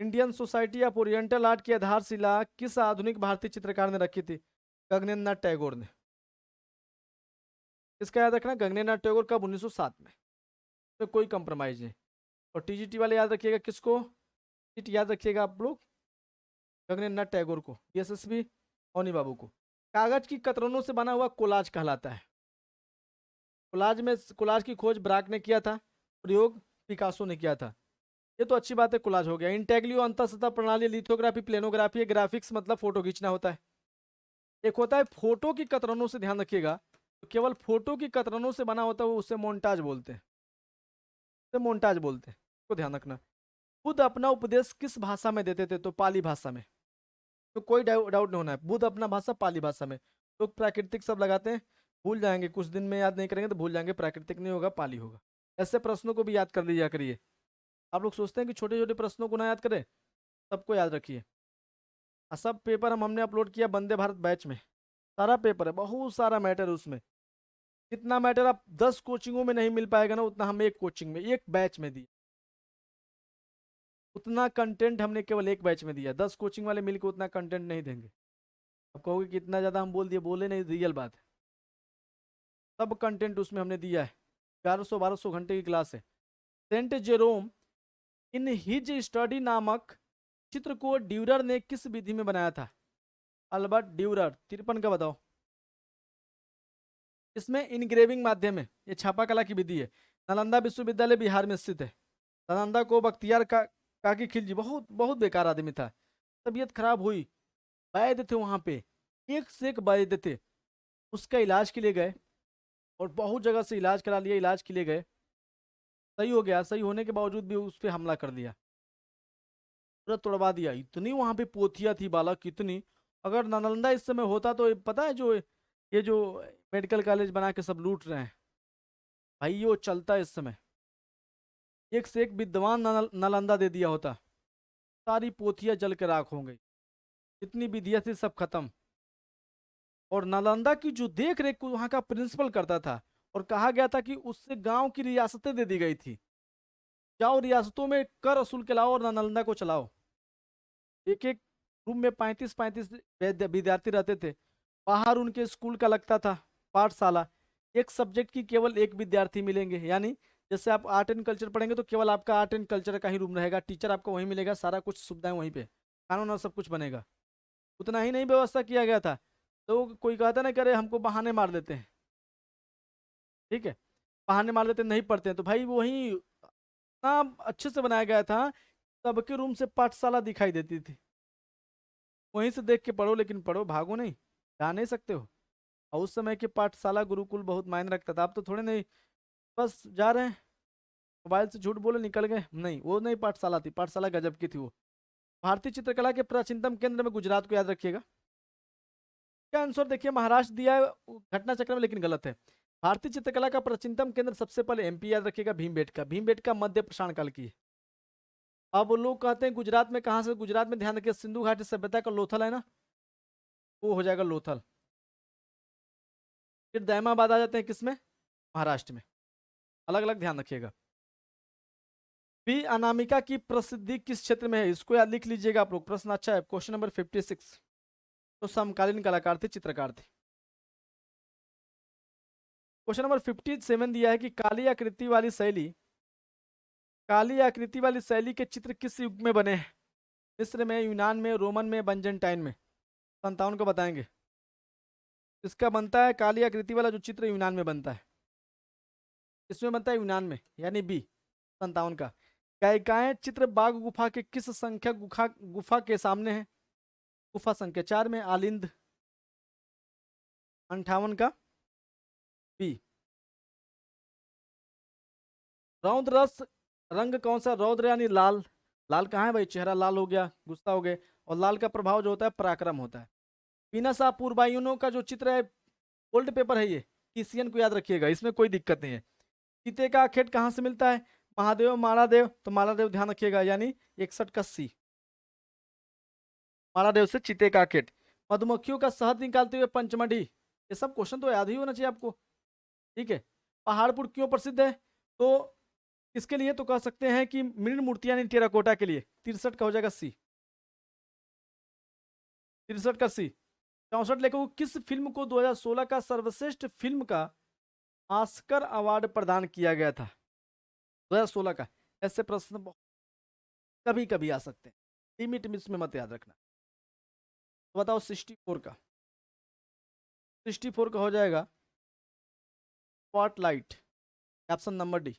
Indian society of oriental art की आधारशिला किस आधुनिक भारतीय चित्रकार ने रखी थी? गगनेन्द्र नाथ टैगोर ने। इसका याद रखना, गगनेन्द्र नाथ टैगोर कब? 1907 में। तो कोई कंप्रोमाइज नहीं। और टीजीटी वाले याद रखिएगा किसको? टीजीटी याद रखिएगा आप लोग गगनेन्द्र नाथ टैगोर को। एसएसबी औनी बाबू को। कागज की कतरनों से बना हुआ कोलाज कहलाता है। कोलाज की खोज ब्राक ने किया था, प्रयोग पिकासो ने किया था। ये तो अच्छी बात है, कोलाज हो गया। इंटेग्लियो अंतर सतह प्रणाली, लिथोग्राफी, प्लेनोग्राफी, ग्राफिक्स मतलब फोटो खींचना होता है। एक होता है फोटो की कतरनों से, ध्यान रखिएगा, तो केवल फोटो की कतरनों से बना होता है वो, उसे मोन्टाज बोलते हैं, उसे मोन्टाज बोलते हैं, तो ध्यान रखना। बुद्ध अपना उपदेश किस भाषा में देते थे? तो पाली भाषा में। तो कोई डाउट नहीं होना है, बुद्ध अपना भाषा पाली भाषा में। लोग प्राकृतिक सब लगाते हैं, भूल जाएंगे, कुछ दिन में याद नहीं करेंगे तो भूल जाएंगे, प्राकृतिक नहीं होगा, पाली होगा। ऐसे प्रश्नों को भी याद कर लिया करिए। आप लोग सोचते हैं कि छोटे छोटे प्रश्नों को ना याद करें, सबको याद रखिए। सब पेपर हमने अपलोड किया वंदे भारत बैच में, सारा पेपर है, बहुत सारा मैटर है उसमें। जितना मैटर आप 10 कोचिंगों में नहीं मिल पाएगा ना, उतना हम एक कोचिंग में, एक बैच में दिए। उतना कंटेंट हमने केवल एक बैच में दिया, 10 कोचिंग वाले मिलकर उतना कंटेंट नहीं देंगे। अब कहोगे कि इतना ज़्यादा हम बोल दिए, बोले नहीं, रियल बात है। सब कंटेंट उसमें हमने दिया है। 1100-1200 घंटे की क्लास है। Saint Jerome in his study नामक चित्र को ड्यूरर ने किस विधि में बनाया था? अल्बर्ट ड्यूरर, 53 का बताओ। इसमें इनग्रेविंग माध्यम है, ये छापा कला की विधि है। नालंदा विश्वविद्यालय बिहार में स्थित है। नालंदा को बख्तियार काकी खिलजी, बहुत बहुत बेकार आदमी था, तबीयत खराब हुई, वैद्य थे वहां पे, एक से एक वैद्य थे। उसका इलाज के लिए गए और बहुत जगह से इलाज करा लिया, इलाज के लिए गए, सही हो गया, सही होने के बावजूद भी उस पर हमला कर दिया, पूरा तोड़वा दिया। इतनी वहां पे पोथियां थी बालक, कितनी। अगर नालंदा इस समय होता तो पता है, जो ये जो मेडिकल कॉलेज बना के सब लूट रहे हैं, भाई ये वो चलता है इस समय। एक से एक विद्वान नालंदा दे दिया होता, सारी पोथियां जल के राख हो गई, जितनी विधियां थी सब खत्म। और नालंदा की जो देख रेख वहां का प्रिंसिपल करता था, और कहा गया था कि उससे गांव की रियासतें दे दी गई थी, जाओ रियासतों में कर वसूल के लाओ और नालंदा को चलाओ। एक एक रूम में 35-35 विद्यार्थी रहते थे। बाहर उनके स्कूल का लगता था पाठशाला, एक सब्जेक्ट की केवल एक विद्यार्थी मिलेंगे, यानी जैसे आप आर्ट एंड कल्चर पढ़ेंगे तो केवल आपका आर्ट एंड कल्चर का ही रूम रहेगा, टीचर आपको वहीं मिलेगा, सारा कुछ सुविधाएं वहीं पे, कानून और सब कुछ बनेगा। उतना ही नहीं व्यवस्था किया गया था, तो कोई कहता ना करे हमको बहाने मार देते हैं, ठीक है, बहाने मार देते नहीं पढ़ते हैं, तो भाई वही इतना अच्छे से बनाया गया था, सबके रूम से पाठशाला दिखाई देती थी, वहीं से देख के पढ़ो, लेकिन पढ़ो, भागो नहीं, जा नहीं सकते हो। और उस समय के पाठशाला गुरुकुल बहुत मायने रखता था, अब तो थोड़े नहीं, बस जा रहे हैं, मोबाइल से झूठ बोले निकल गए, नहीं वो नहीं पाठशाला थी, पाठशाला गजब की थी वो। भारतीय चित्रकला के प्राचीनतम केंद्र में गुजरात को याद रखिएगा। क्या आंसर देखिए, महाराष्ट्र दिया है घटना चक्र में, लेकिन गलत है। भारतीय चित्रकला का प्राचीनतम केंद्र सबसे पहले एमपी याद रखिएगा, भीमबेटका, भीमबेटका मध्य पाषाण काल की है। अब लोग कहते हैं गुजरात में, कहाँ से? गुजरात में ध्यान रखिए, सिंधु घाटी सभ्यता का लोथल है ना, वो हो जाएगा लोथल। फिर दैमाबाद आ जाते हैं किसमें? महाराष्ट्र में। अलग अलग ध्यान रखिएगा। पी अनामिका की प्रसिद्धि किस क्षेत्र में है? इसको याद लिख लीजिएगा आप लोग, प्रश्न अच्छा है। Question number 56। तो समकालीन कलाकार थे, चित्रकार थे। क्वेश्चन नंबर 57 दिया है कि काली आकृति वाली शैली के चित्र किस युग में बने हैं? मिस्र में, यूनान में, रोमन में, बंजनटाइन में। 57 को बताएंगे। इसका बनता है काली आकृति वाला जो चित्र, यूनान में बनता है। इसमें बनता है यूनान में, यानी बी, 57 का। गायिकाएं चित्र बाघ गुफा के किस संख्या गुफा के सामने है? गुफा संख्या 4 में, आलिंद। 58 का बी। रौद्र रस रंग कौन सा? रौद्र यानी लाल। लाल कहाँ है भाई? चेहरा लाल हो गया, गुस्सा हो गए। और लाल का प्रभाव जो होता है पराक्रम होता है। पीनासा पूर्वायुनों का जो चित्र है, ओल्ड पेपर है ये, टीसीएन को याद रखिएगा, इसमें कोई दिक्कत नहीं है। चीते का आखेट कहाँ से मिलता है? महादेव मालादेव, तो मालादेव ध्यान रखिएगा, यानी 61 का सी, मालादेव से चीते का आखेट। मधुमक्खियों का शहद निकालते हुए पंचमढ़ी, ये सब क्वेश्चन तो याद ही होना चाहिए आपको, ठीक है। पहाड़पुर क्यों प्रसिद्ध है? तो इसके लिए तो कह सकते हैं कि मृण मूर्ति यानी टेराकोटा के लिए, 63 का हो जाएगा सी, 63 का सी। 64 लेखकों किस फिल्म को 2016 का सर्वश्रेष्ठ फिल्म का ऑस्कर अवार्ड प्रदान किया गया था? 2016 का। ऐसे प्रश्न कभी कभी आ सकते हैं, लिमिट में इसमें मत याद रखना। तो बताओ 64 का, 64 का हो जाएगा स्पॉटलाइट, ऑप्शन नंबर डी।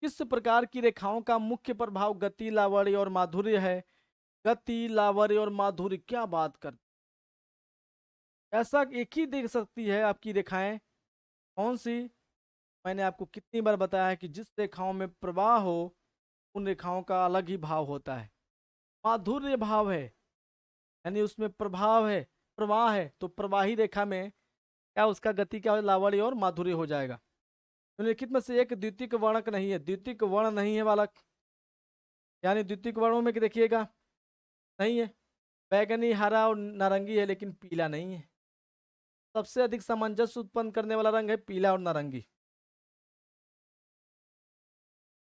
किस प्रकार की रेखाओं का मुख्य प्रभाव गति, लावण्य और माधुर्य है? गति, लावण्य और माधुर्य, क्या बात कर, ऐसा एक ही देख सकती है आपकी रेखाएं, कौन सी? मैंने आपको कितनी बार बताया है कि जिस रेखाओं में प्रवाह हो उन रेखाओं का अलग ही भाव होता है। माधुर्य भाव है, यानी उसमें प्रभाव है, प्रवाह है, तो प्रवाही रेखा में क्या उसका गति क्या हो, लावण्य और माधुर्य हो जाएगा। निम्नलिखित में से एक द्वितीयक वर्णक नहीं है, द्वितीयक वर्ण नहीं है बालक, यानी द्वितीयक वर्णों में देखिएगा नहीं है। बैगनी, हरा और नारंगी है, लेकिन पीला नहीं है। सबसे अधिक सामंजस्य उत्पन्न करने वाला रंग है पीला और नारंगी।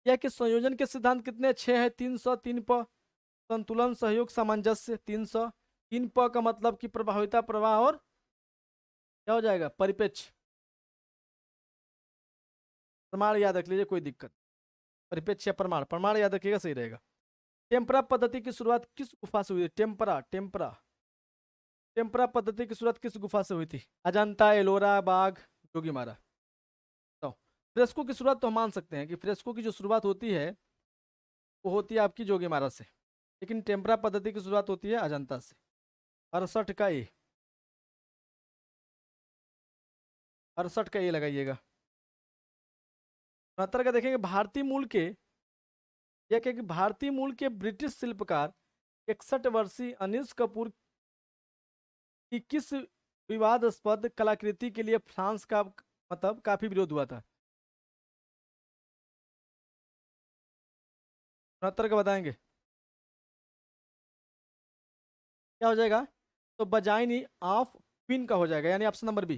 यह कि संयोजन के सिद्धांत कितने? 6 है। 300, 3 प, संतुलन, सहयोग, सामंजस्य, 300। 3 प का मतलब कि प्रभाविता, प्रवाह और क्या हो जाएगा? परिपेक्ष। प्रमाण याद रख लीजिए, कोई दिक्कत। परिपेक्ष या प्रमाण, प्रमाण याद रखिएगा, सही रहेगा। टेम्परा पद्धति की शुरुआत किस गुफा से हुई थी? टेम्परा, टेम्परा, टेम्परा पद्धति की शुरुआत किस गुफा से हुई थी? अजंता, एलोरा, बाग, जोगीमारा। तो फ्रेस्को की शुरुआत तो हम मान सकते हैं कि फ्रेस्को की जो शुरुआत होती है वो होती है आपकी जोगीमारा से, लेकिन टेम्परा पद्धति की शुरुआत होती है अजंता से। 68 का ए, 68 का ए लगाइएगा। 69 का देखेंगे, भारतीय मूल के, यह कि भारतीय मूल के ब्रिटिश शिल्पकार 61 वर्षीय अनिश कपूर की किस विवादास्पद कलाकृति के लिए फ्रांस का मतलब काफी विरोध हुआ था? 69 का बताएंगे क्या हो जाएगा? तो बजाइनी ऑफ क्वीन का हो जाएगा, यानी ऑप्शन नंबर बी।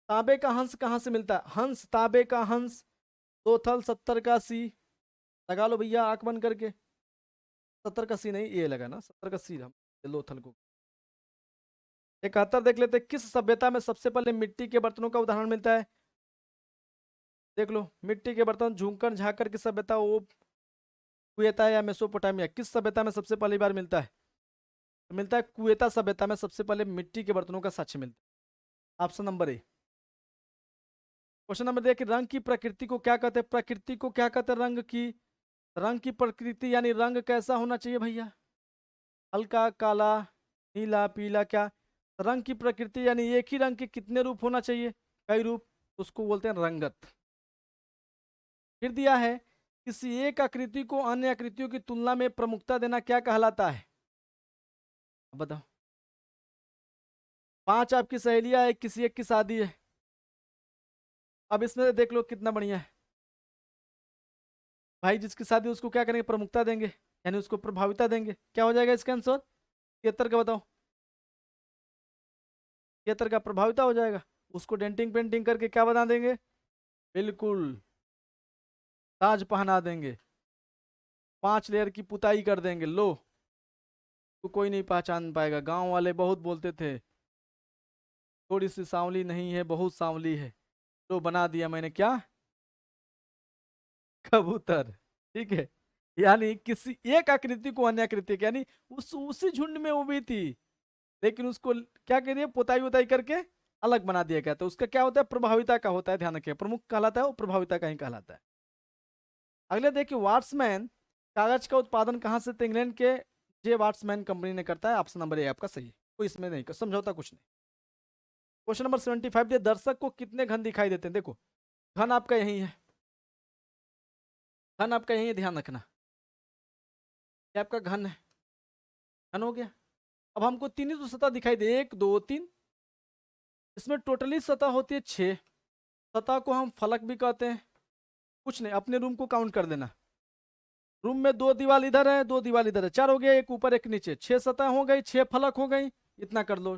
तांबे का हंस कहाँ से मिलता है? हंस, तांबे का हंस, दो थल, 70 का सी, लगा लो भैया आंख बंद करके। 70 का सी नहीं, ये लगा ना, 70 का सी हम लो थल को। 71 देख लेते, किस सभ्यता में सबसे पहले मिट्टी के बर्तनों का उदाहरण मिलता है? देख लो, मिट्टी के बर्तन, झुंकर झाकर की सभ्यता, वो कुवेता या मेसोपोटामिया, किस सभ्यता में सबसे पहली बार मिलता है? तो मिलता है कुवेता सभ्यता में सबसे पहले मिट्टी के बर्तनों का साक्ष्य मिलता है, ऑप्शन नंबर ए। क्वेश्चन नंबर एक, रंग की प्रकृति को क्या कहते हैं? प्रकृति को क्या कहते हैं? रंग की, रंग की प्रकृति यानी रंग कैसा होना चाहिए भैया? हल्का, काला, नीला, पीला, क्या? रंग की प्रकृति यानी एक ही रंग के कितने रूप होना चाहिए? कई रूप, उसको बोलते हैं रंगत। फिर दिया है, किसी एक आकृति को अन्य आकृतियों की तुलना में प्रमुखता देना क्या कहलाता है? अब बताओ। 5 आपकी सहेलियां है, किसी एक की शादी है। अब इसमें देख लो कितना बढ़िया है भाई, जिसकी शादी उसको क्या करेंगे? प्रमुखता देंगे, यानी उसको प्रभाविता देंगे। क्या हो जाएगा इसका आंसर? 73 का बताओ। 73 का प्रभाविता हो जाएगा, उसको डेंटिंग पेंटिंग करके क्या बना देंगे? बिल्कुल, ताज पहना देंगे, 5 लेयर की पुताई कर देंगे। लो, तो कोई नहीं पहचान पाएगा, गांव वाले बहुत बोलते थे थोड़ी सी सांवली नहीं है, बहुत सांवली है। तो बना दिया मैंने, क्या? कबूतर, ठीक है। यानी किसी एक आकृति को अन्य आकृति यानी उसी झुंड में वो भी थी, लेकिन उसको क्या कह दिया? पुताई उताई करके अलग बना दिया गया। तो उसका क्या होता है? प्रभाविता का होता है, ध्यान रखिए, प्रमुख कहलाता है वो, प्रभाविता का ही कहलाता है। अगले देखिए, वाट्समैन कागज का उत्पादन कहाँ से? इंग्लैंड के जे वाट्समैन कंपनी ने करता है, ऑप्शन नंबर ए आपका सही है, कोई इसमें नहीं समझौता कुछ नहीं। क्वेश्चन नंबर 75 दे, दर्शक को कितने घन दिखाई देते हैं? देखो, घन आपका यही है, घन आपका यही है, ध्यान रखना। ये आपका घन है, घन हो गया। अब हमको तीन ही तो सतह दिखाई दे, 1 2 3। इसमें टोटली सतह होती है 6। सतह को हम फलक भी कहते हैं। कुछ नहीं, अपने रूम को काउंट कर देना। रूम में 2 दीवार इधर है, 2 दीवार इधर है, 4 हो गया, एक ऊपर एक नीचे, 6 सतह हो गई, 6 फलक हो गई। इतना कर लो।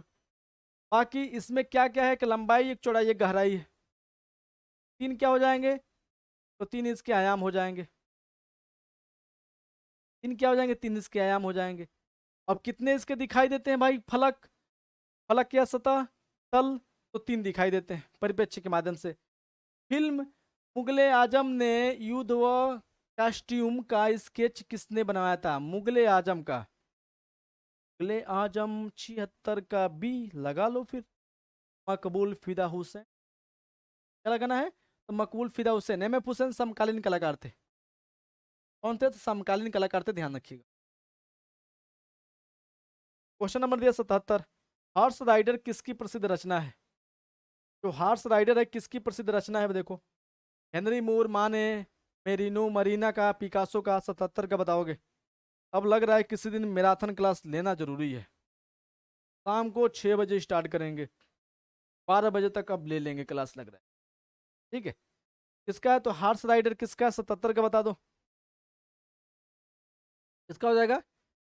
बाकी इसमें क्या क्या है कि लंबाई, एक चौड़ाई, एक गहराई है। 3 क्या हो जाएंगे? तो 3 इसके आयाम हो जाएंगे। 3 क्या हो जाएंगे? 3 इसके आयाम हो जाएंगे। अब कितने इसके दिखाई देते हैं भाई? फलक, फलक या सतह, तल, तो 3 दिखाई देते हैं परिप्रेक्ष्य के माध्यम से। फिल्म मुगले आजम ने युद्ध व कॉस्ट्यूम का स्केच किसने बनाया था? मुगले आजम का। मुगले आजम 76 का बी लगा लो फिर। मकबूल फिदा हुसैन। क्या लगाना है? तो मकबूल फिदा हुसैन। एम एफ हुसैन समकालीन कलाकार थे। कौन थे? तो समकालीन कलाकार थे, ध्यान रखिएगा। क्वेश्चन नंबर दिया 77। हॉर्स राइडर किसकी प्रसिद्ध रचना है? जो हॉर्स राइडर है किसकी प्रसिद्ध रचना है देखो। हेनरी मूर, माने, मेरिनो, मरीना का, पिकासो का। 77 का बताओगे? अब लग रहा है किसी दिन मैराथन क्लास लेना जरूरी है। शाम को 6 बजे स्टार्ट करेंगे, 12 बजे तक अब ले लेंगे क्लास, लग रहा है। ठीक है। किसका है? तो हॉर्स राइडर किसका है? 77 का बता दो। किसका हो जाएगा?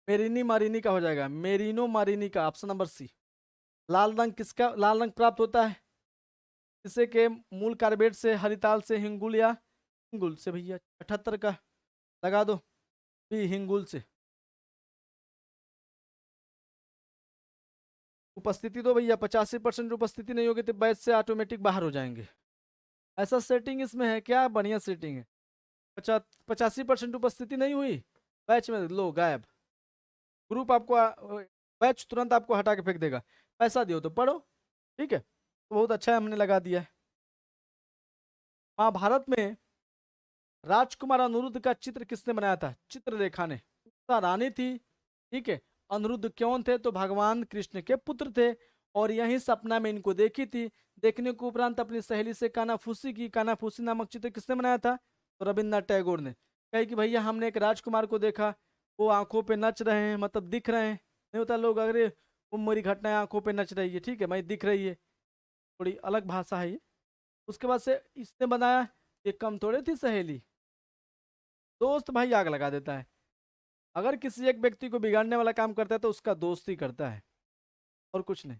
मेरिनी मारिनी का हो जाएगा, मेरिनो मारिनी का, ऑप्शन नंबर सी। लाल रंग किसका, लाल रंग प्राप्त होता है? किसे के मूल कार्बेट से, हरिताल से, हिंगुल या हिंगुल से भैया। 78 का लगा दो, बी हिंगुल से। उपस्थिति दो भैया, 85% उपस्थिति नहीं होगी तो बैच से ऑटोमेटिक बाहर हो जाएंगे। ऐसा सेटिंग इसमें है क्या? बढ़िया सेटिंग है। 85% उपस्थिति नहीं हुई बैच में, लो गायब। ग्रुप आपको बैच तुरंत आपको हटा के फेंक देगा। पैसा दियो तो पढ़ो। ठीक है, तो बहुत अच्छा है, हमने लगा दिया है। महाभारत में राजकुमार अनिरुद्ध का चित्र किसने बनाया था? चित्ररेखा ने। उषा रानी थी। ठीक है। अनिरुद्ध कौन थे? तो भगवान कृष्ण के पुत्र थे। और यही सपना में इनको देखी थी। देखने के उपरांत अपनी सहेली से कानाफूसी की। कानाफूसी नामक चित्र किसने बनाया था? तो रविन्द्रनाथ टैगोर ने। कहे कि भैया हमने एक राजकुमार को देखा, वो आंखों पे नच रहे हैं, मतलब दिख रहे हैं। नहीं होता लोग, अगर वो मेरी घटनाएं आंखों पे नच रही है, ठीक है, मैं दिख रही है। थोड़ी अलग भाषा है ये। उसके बाद से इसने बनाया, ये कम थोड़े थी सहेली। दोस्त भाई आग लगा देता है। अगर किसी एक व्यक्ति को बिगाड़ने वाला काम करता है तो उसका दोस्त ही करता है, और कुछ नहीं।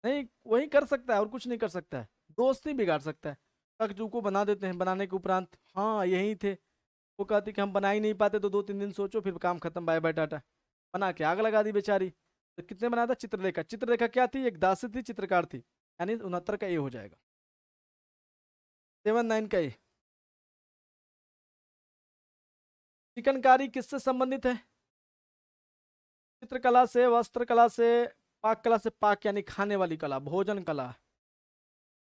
नहीं, वही कर सकता है और कुछ नहीं कर सकता है। दोस्त ही बिगाड़ सकता है। तकजू को बना देते हैं, बनाने के उपरांत हाँ यही थे, वो कहती कि हम बना ही नहीं पाते, तो 2 3 दिन सोचो, फिर काम खत्म, बाय बाय टाटा। बना के आग लगा दी बेचारी। तो कितने बनाया था? चित्ररेखा। चित्ररेखा क्या थी? एक दासी थी, चित्रकार थी। यानी 69 का ए हो जाएगा। 79 का ए। चिकनकारी किससे संबंधित है? चित्रकला से, वस्त्र कला से, पाक कला से। पाक यानी खाने वाली कला, भोजन कला,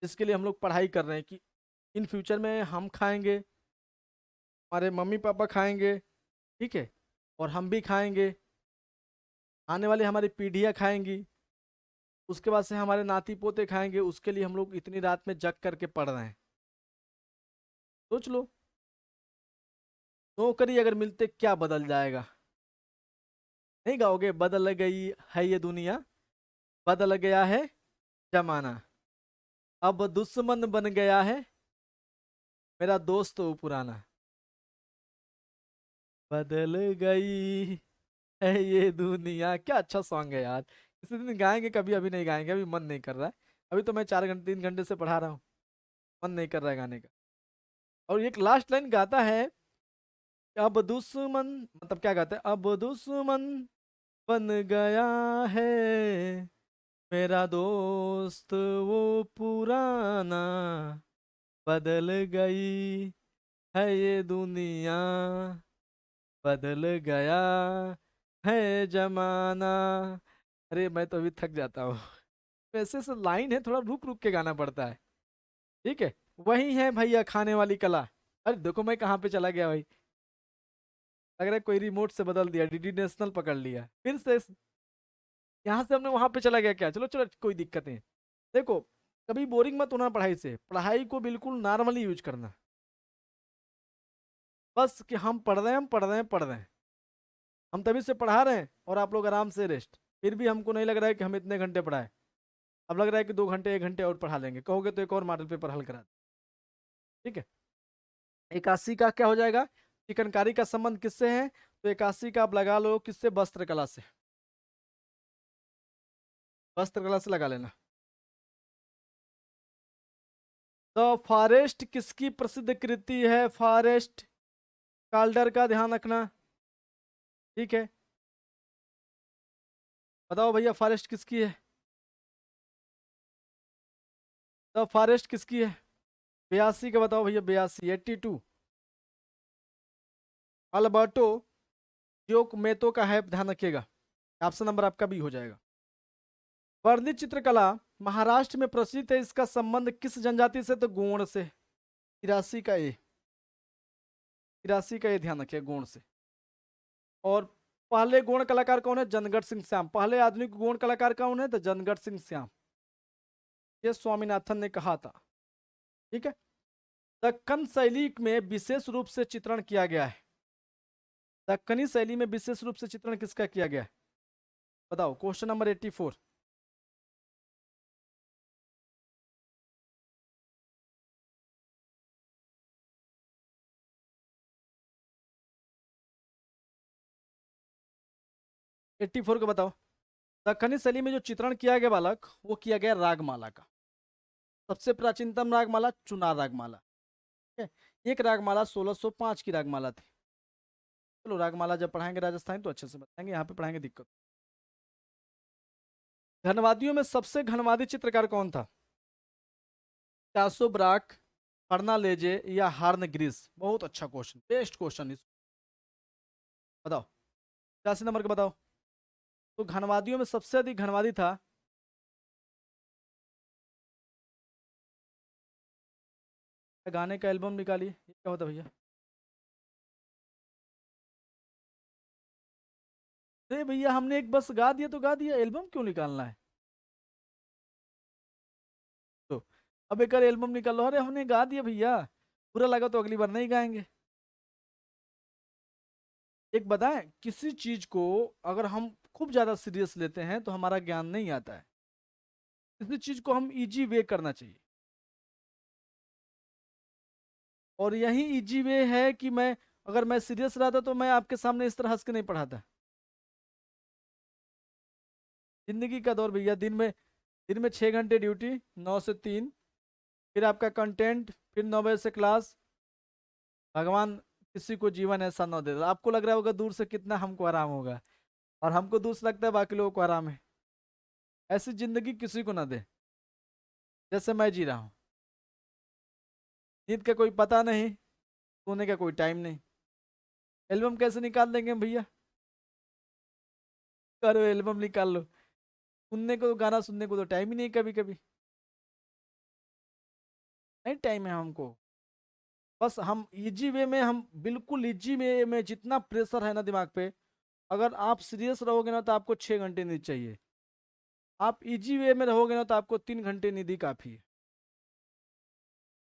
जिसके लिए हम लोग पढ़ाई कर रहे हैं कि इन फ्यूचर में हम खाएंगे, हमारे मम्मी पापा खाएंगे, ठीक है, और हम भी खाएंगे, आने वाली हमारी पीढ़ियाँ खाएंगी, उसके बाद से हमारे नाती पोते खाएंगे। उसके लिए हम लोग इतनी रात में जग करके पढ़ रहे हैं। सोच लो, नौकरी अगर मिलते क्या बदल जाएगा? नहीं गाओगे? बदल गई है ये दुनिया, बदल गया है जमाना, अब दुश्मन बन गया है मेरा दोस्त वो पुराना। बदल गई है ये दुनिया। क्या अच्छा सॉन्ग है यार। किसी दिन गाएंगे कभी, अभी नहीं गाएंगे, अभी मन नहीं कर रहा है। अभी तो मैं 4 घंटे 3 घंटे से पढ़ा रहा हूँ, मन नहीं कर रहा है गाने का। और एक लास्ट लाइन गाता है, अब दुश्मन, मतलब क्या गाता है? अब दुश्मन बन गया है मेरा दोस्त वो पुराना, बदल गई है ये दुनिया, बदल गया है जमाना। अरे मैं तो अभी थक जाता हूँ। वैसे से लाइन है, थोड़ा रुक रुक के गाना पड़ता है। ठीक है। वही है भैया खाने वाली कला। अरे देखो मैं कहाँ पे चला गया भाई। लग रहा है कोई रिमोट से बदल दिया, डीडी नेशनल पकड़ लिया फिर से। यहाँ से हमने वहां पे चला गया क्या? चलो चलो, कोई दिक्कत नहीं। देखो, कभी बोरिंग मत होना पढ़ाई से, पढ़ाई को बिल्कुल नॉर्मली यूज करना। बस कि हम पढ़ रहे हैं, हम पढ़ रहे हैं, पढ़ रहे हैं, हम तभी से पढ़ा रहे हैं और आप लोग आराम से रेस्ट। फिर भी हमको नहीं लग रहा है कि हम इतने घंटे पढ़ाए। अब लग रहा है कि 2 घंटे 1 घंटे और पढ़ा लेंगे, कहोगे तो एक और मॉडल पेपर हल करा दें। ठीक है। 81 का क्या हो जाएगा? चिकनकारी का संबंध किससे है? तो 81 का आप लगा लो किससे? वस्त्र कला से। वस्त्र कला से लगा लेना। तो फॉरेस्ट किसकी प्रसिद्ध कृति है? फॉरेस्ट काल्डर का ध्यान रखना। ठीक है, बताओ भैया फॉरेस्ट किसकी है? तो फॉरेस्ट किसकी है? 82 का बताओ भैया, 82, 82 अल्बर्टो जियोमेतो का है, ध्यान रखिएगा। ऑप्शन नंबर आपका बी हो जाएगा। वर्ली चित्रकला महाराष्ट्र में प्रचलित है, इसका संबंध किस जनजाति से? तो गोंड से। 83 का ए, 83 का ए ध्यान रखिए, गोंड से। और पहले गोंड कलाकार कौन है? जनगढ़ सिंह श्याम। पहले आधुनिक गोंड कलाकार कौन है? तो जनगढ़ सिंह श्याम, ये स्वामीनाथन ने कहा था। ठीक है। दक्कन शैली में विशेष रूप से चित्रण किया गया है। दक्कनी शैली में विशेष रूप से चित्रण किसका किया गया है? बताओ, क्वेश्चन नंबर 84। एट्टी फोर का बताओ। दक्कनी शैली में जो चित्रण किया गया बालक, वो किया गया रागमाला का। सबसे प्राचीनतम रागमाला चुनार रागमाला। ठीक है। एक रागमाला 1605 की रागमाला थी। चलो रागमाला जब पढ़ाएंगे राजस्थानी तो अच्छे से बताएंगे, यहाँ पे पढ़ाएंगे दिक्कत। घनवादियों में सबसे घनवादी चित्रकार कौन था? टासो ब्राक, फर्नालेजे या हार्न ग्रीस? बहुत अच्छा क्वेश्चन, बेस्ट क्वेश्चन। इस बताओ, 85 नंबर का बताओ। तो घनवादियों में सबसे अधिक घनवादी था? गाने का एल्बम निकालिए, ये क्या होता है भैया? अरे भैया हमने एक बस गा दिया तो गा दिया, एल्बम क्यों निकालना है? तो अब एक एल्बम निकाल लो। अरे हमने गा दिया भैया, बुरा लगा तो अगली बार नहीं गाएंगे। एक बताएं, किसी चीज को अगर हम खूब ज्यादा सीरियस लेते हैं तो हमारा ज्ञान नहीं आता है। किसी चीज को हम इजी वे करना चाहिए, और यही इजी वे है कि मैं, अगर मैं सीरियस रहता तो मैं आपके सामने इस तरह हंस के नहीं पढ़ाता। जिंदगी का दौर भैया, दिन में 6 घंटे ड्यूटी, 9 से 3, फिर आपका कंटेंट, फिर 9 बजे से क्लास। भगवान किसी को जीवन ऐसा न दे। आपको लग रहा होगा दूर से कितना हमको आराम होगा, और हमको दूर से लगता है बाकी लोगों को आराम है। ऐसी जिंदगी किसी को ना दे जैसे मैं जी रहा हूँ। नींद का कोई पता नहीं, सोने का कोई टाइम नहीं। एल्बम कैसे निकाल देंगे हम भैया? करो एल्बम निकाल लो। सुनने को, गाना सुनने को तो टाइम ही नहीं, कभी कभी नहीं टाइम है हमको। बस हम इजी वे में, हम बिल्कुल इजी वे में, जितना प्रेशर है ना दिमाग पे, अगर आप सीरियस रहोगे ना तो आपको 6 घंटे नींद चाहिए। आप इजी वे में रहोगे ना तो आपको 3 घंटे नींद ही काफी है।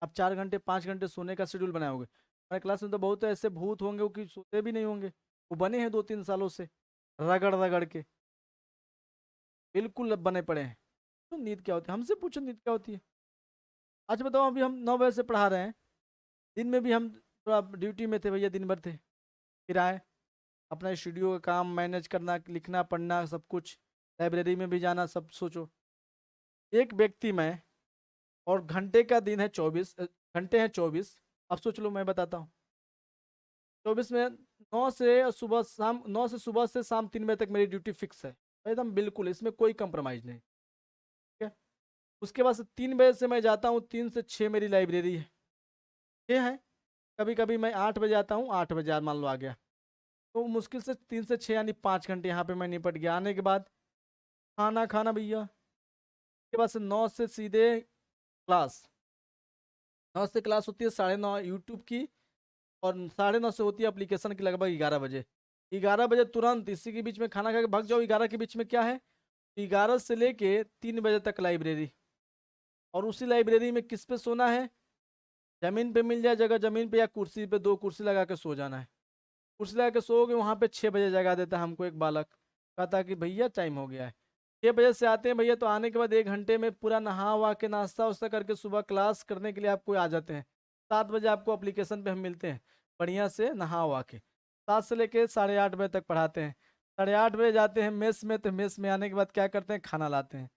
आप 4 घंटे 5 घंटे सोने का शेड्यूल बनाओगे। हमारे क्लास में तो बहुत ऐसे भूत होंगे वो कि सोते भी नहीं होंगे, वो बने हैं 2-3 सालों से, रगड़ रगड़ के बिल्कुल अब बने पड़े हैं। तो नींद क्या होती है? हमसे पूछो नींद क्या होती है। आज बताओ, अभी हम 9 बजे से पढ़ा रहे हैं, दिन में भी हम थोड़ा ड्यूटी में थे भैया, दिन भर थे, फिर आए अपना स्टूडियो का काम मैनेज करना, लिखना पढ़ना सब कुछ, लाइब्रेरी में भी जाना, सब सोचो। एक व्यक्ति में, और घंटे का दिन है 24, घंटे हैं 24। अब सोच लो, मैं बताता हूँ। 24 में 9 से सुबह से शाम 3 बजे तक मेरी ड्यूटी फिक्स है, एकदम बिल्कुल, इसमें कोई कंप्रोमाइज़ नहीं। ठीक है। उसके बाद से 3 बजे से मैं जाता हूँ, 3 से 6 मेरी लाइब्रेरी है, 6 है। कभी कभी मैं 8 बजे आता हूँ, 8 बजे मान लो आ गया, तो मुश्किल से 3 से 6 यानी 5 घंटे यहाँ पे मैं निपट गया। आने के बाद खाना खाना भैया, उसके बाद से 9 से सीधे क्लास। 9 से क्लास होती है 9:30 यूट्यूब की, और 9:30 से होती है एप्लीकेशन की, लगभग 11 बजे। 11 बजे तुरंत, इसी के बीच में खाना खा के भाग जाओ। 11 के बीच में क्या है? 11 से लेके 3 बजे तक लाइब्रेरी, और उसी लाइब्रेरी में किस पे सोना है? जमीन पे मिल जाए जगह जमीन पे, या कुर्सी पे 2 कुर्सी लगा के सो जाना है। कुर्सी लगा के सोओगे, वहाँ पे 6 बजे जगा देता है हमको एक बालक, कहता कि भैया टाइम हो गया है। 6 बजे से आते हैं भैया, तो आने के बाद 1 घंटे में पूरा नहा वहा के नाश्ता वास्ता करके सुबह क्लास करने के लिए आपको आ जाते हैं। 7 बजे आपको एप्लीकेशन पे हम मिलते हैं, बढ़िया से नहा वहा के 7 से लेके 8:30 बजे तक पढ़ाते हैं। 8:30 बजे जाते हैं मेस में, तो मेस में आने के बाद क्या करते हैं, खाना लाते हैं।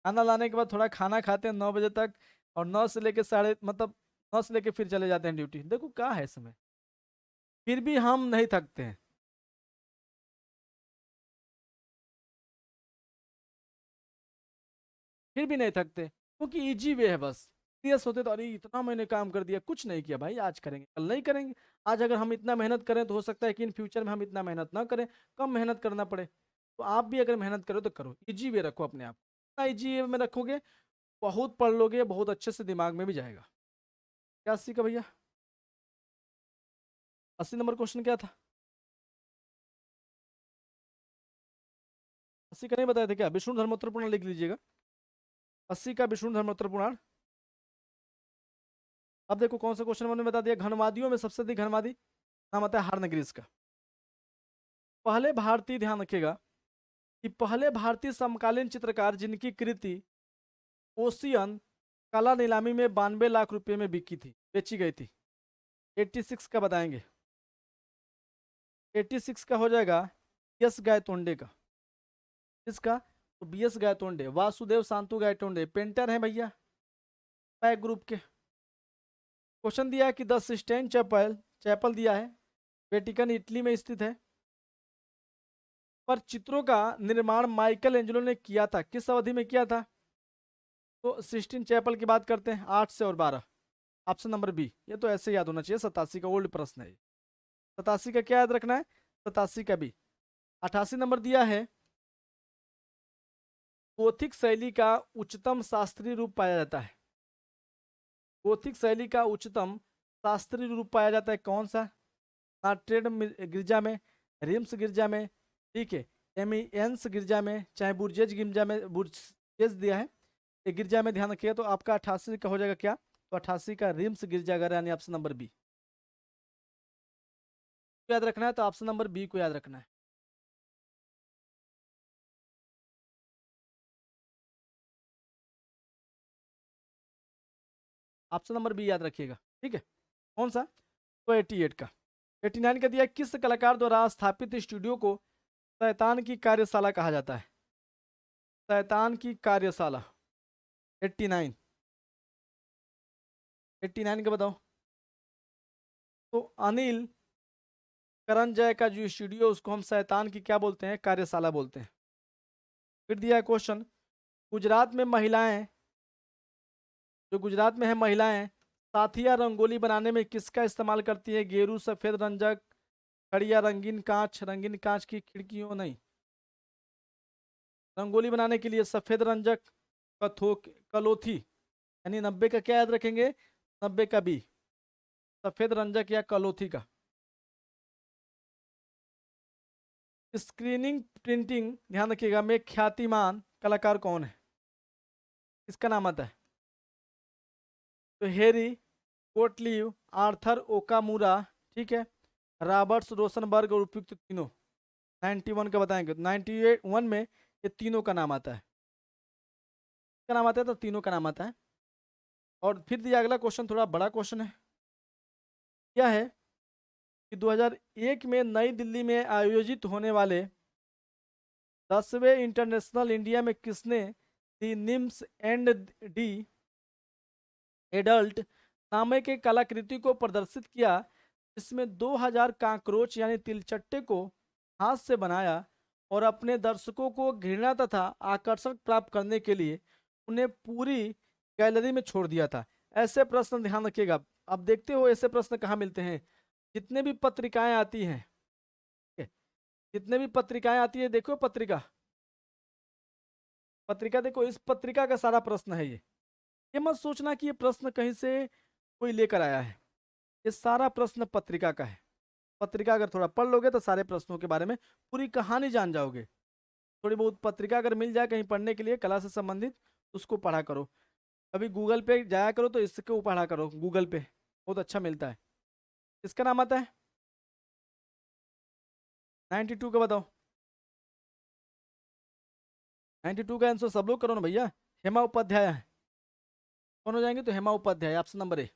खाना लाने के बाद थोड़ा खाना खाते हैं 9 बजे तक, और 9 से लेके साढ़े मतलब 9 से लेके फिर चले जाते हैं ड्यूटी। देखो क्या है समय, फिर भी हम नहीं थकते हैं। फिर भी नहीं थकते, क्योंकि इजी वे है बस। सीरियस होते तो अरे इतना मैंने काम कर दिया, कुछ नहीं किया भाई, आज करेंगे कल नहीं करेंगे। आज अगर हम इतना मेहनत करें तो हो सकता है कि इन फ्यूचर में हम इतना मेहनत ना करें, कम मेहनत करना पड़े। तो आप भी अगर मेहनत करो तो करो, इजी वे रखो अपने आप को। इजी वे में रखोगे, बहुत पढ़ लोगे, बहुत अच्छे से दिमाग में भी जाएगा। क्या 80 का भैया? 80 नंबर क्वेश्चन क्या था? 80 का नहीं बताए थे क्या? विष्णु धर्मोत्तर पुराण लिख लीजिएगा, 80 का विष्णु धर्मोत्तर पुराण। अब देखो कौन सा क्वेश्चन मैंने बता दिया। घनवादियों में सबसे अधिक घनवादी नाम आता है हार्नग्रीस का। पहले भारतीय, ध्यान रखिएगा, कि पहले भारतीय समकालीन चित्रकार जिनकी कृति ओशियन कला नीलामी में 92 लाख रुपए में बिकी थी, बेची गई थी। 86 का बताएंगे। 86 का हो जाएगा यस गायतोंडे का। इसका तो B S Gaitonde, Vasudev शांतु Gaitonde painter हैं भैया, पैक ग्रुप के। क्वेश्चन दिया है कि द सिस्टेन चैपल, चैपल दिया है, वेटिकन इटली में स्थित है, पर चित्रों का निर्माण माइकल एंजेलो ने किया था, किस अवधि में किया था? तो सिस्टीन चैपल की बात करते हैं, 8 से और 12, ऑप्शन नंबर बी। ये तो ऐसे याद होना चाहिए, 87 का ओल्ड प्रश्न है। 87 का क्या याद रखना है? 87 का बी। 88 नंबर दिया है, गोथिक शैली का उच्चतम शास्त्रीय रूप पाया जाता है। गोथिक शैली का उच्चतम शास्त्रीय रूप पाया जाता है कौन सा? नाट्रेड गिरजा में, रिम्स गिरजा में, ठीक है, एमियंस गिरजा में, चाहे बुर्जेज गिरजा में, बुर्जेज दिया है ये गिरजा में, ध्यान रखिएगा। तो आपका 88 का हो जाएगा क्या? तो 88 का रिम्स गिरजाघर, यानी ऑप्शन नंबर बी याद रखना है। तो ऑप्शन नंबर बी को याद रखना है। ऑप्शन नंबर बी याद रखिएगा, ठीक है। कौन सा? तो 88 का। 89 का दिया, किस कलाकार द्वारा स्थापित स्टूडियो को शैतान की कार्यशाला कहा जाता है? शैतान की कार्यशाला। 89, 89 का बताओ। तो अनिल करण जय का जो स्टूडियो, उसको हम शैतान की क्या बोलते हैं? कार्यशाला बोलते हैं। फिर दिया है क्वेश्चन, गुजरात में महिलाएं, जो गुजरात में है महिलाएं, साथिया रंगोली बनाने में किसका इस्तेमाल करती है? गेरू, सफेद रंजक, खड़िया, रंगीन कांच। रंगीन कांच की खिड़कियों नहीं, रंगोली बनाने के लिए सफेद रंजक, कथोक, कलोथी। यानी 90 का क्या याद रखेंगे? 90 का बी, सफेद रंजक या कलोथी का। स्क्रीनिंग प्रिंटिंग, ध्यान रखिएगा, में ख्यातिमान कलाकार कौन है? इसका नाम आता है तो हेरी कोटलीव, आर्थर ओकामुरा, ठीक है, रॉबर्ट्स रोशनबर्ग और उपयुक्त तीनों। 91 का बताएंगे। 91 में ये तीनों का नाम आता है, क्या नाम आता है? तो तीनों का नाम आता है। और फिर दिया अगला क्वेश्चन, थोड़ा बड़ा क्वेश्चन है। क्या है कि 2001 में नई दिल्ली में आयोजित होने वाले 10वें इंटरनेशनल इंडिया में किसने दी निम्स एंड डी एडल्ट नामक एक कलाकृति को प्रदर्शित किया, इसमें 2000 काकरोच यानी तिलचट्टे को हाथ से बनाया और अपने दर्शकों को घृणा तथा आकर्षण प्राप्त करने के लिए उन्हें पूरी गैलरी में छोड़ दिया था? ऐसे प्रश्न ध्यान रखिएगा। अब देखते हो ऐसे प्रश्न कहाँ मिलते हैं? जितने भी पत्रिकाएं आती हैं, ठीक है, जितने भी पत्रिकाएं आती है, देखो पत्रिका, पत्रिका देखो, इस पत्रिका का सारा प्रश्न है ये मत सोचना कि ये प्रश्न कहीं से कोई लेकर आया है, ये सारा प्रश्न पत्रिका का है। पत्रिका अगर थोड़ा पढ़ लोगे तो सारे प्रश्नों के बारे में पूरी कहानी जान जाओगे। थोड़ी बहुत पत्रिका अगर मिल जाए कहीं पढ़ने के लिए कला से संबंधित, उसको पढ़ा करो। अभी गूगल पे जाया करो तो इसको पढ़ा करो गूगल पे, बहुत अच्छा मिलता है। इसका नाम आता है 92 का बताओ। 92 का आंसर सब लोग करो ना भैया। हेमा उपाध्याय है। कौन हो जाएंगे? तो Hema Upadhyay option number A.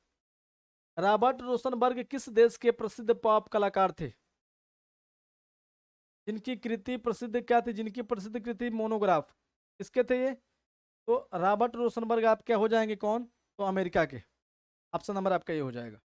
Robert Rauschenberg किस देश के प्रसिद्ध पॉप कलाकार थे? जिनकी कृति प्रसिद्ध क्या थी? जिनकी प्रसिद्ध कृति मोनोग्राफ, किसके थे ये? तो रॉबर्ट रोशनबर्ग आप क्या हो जाएंगे? कौन? तो अमेरिका के। ऑप्शन नंबर आपका ये हो जाएगा।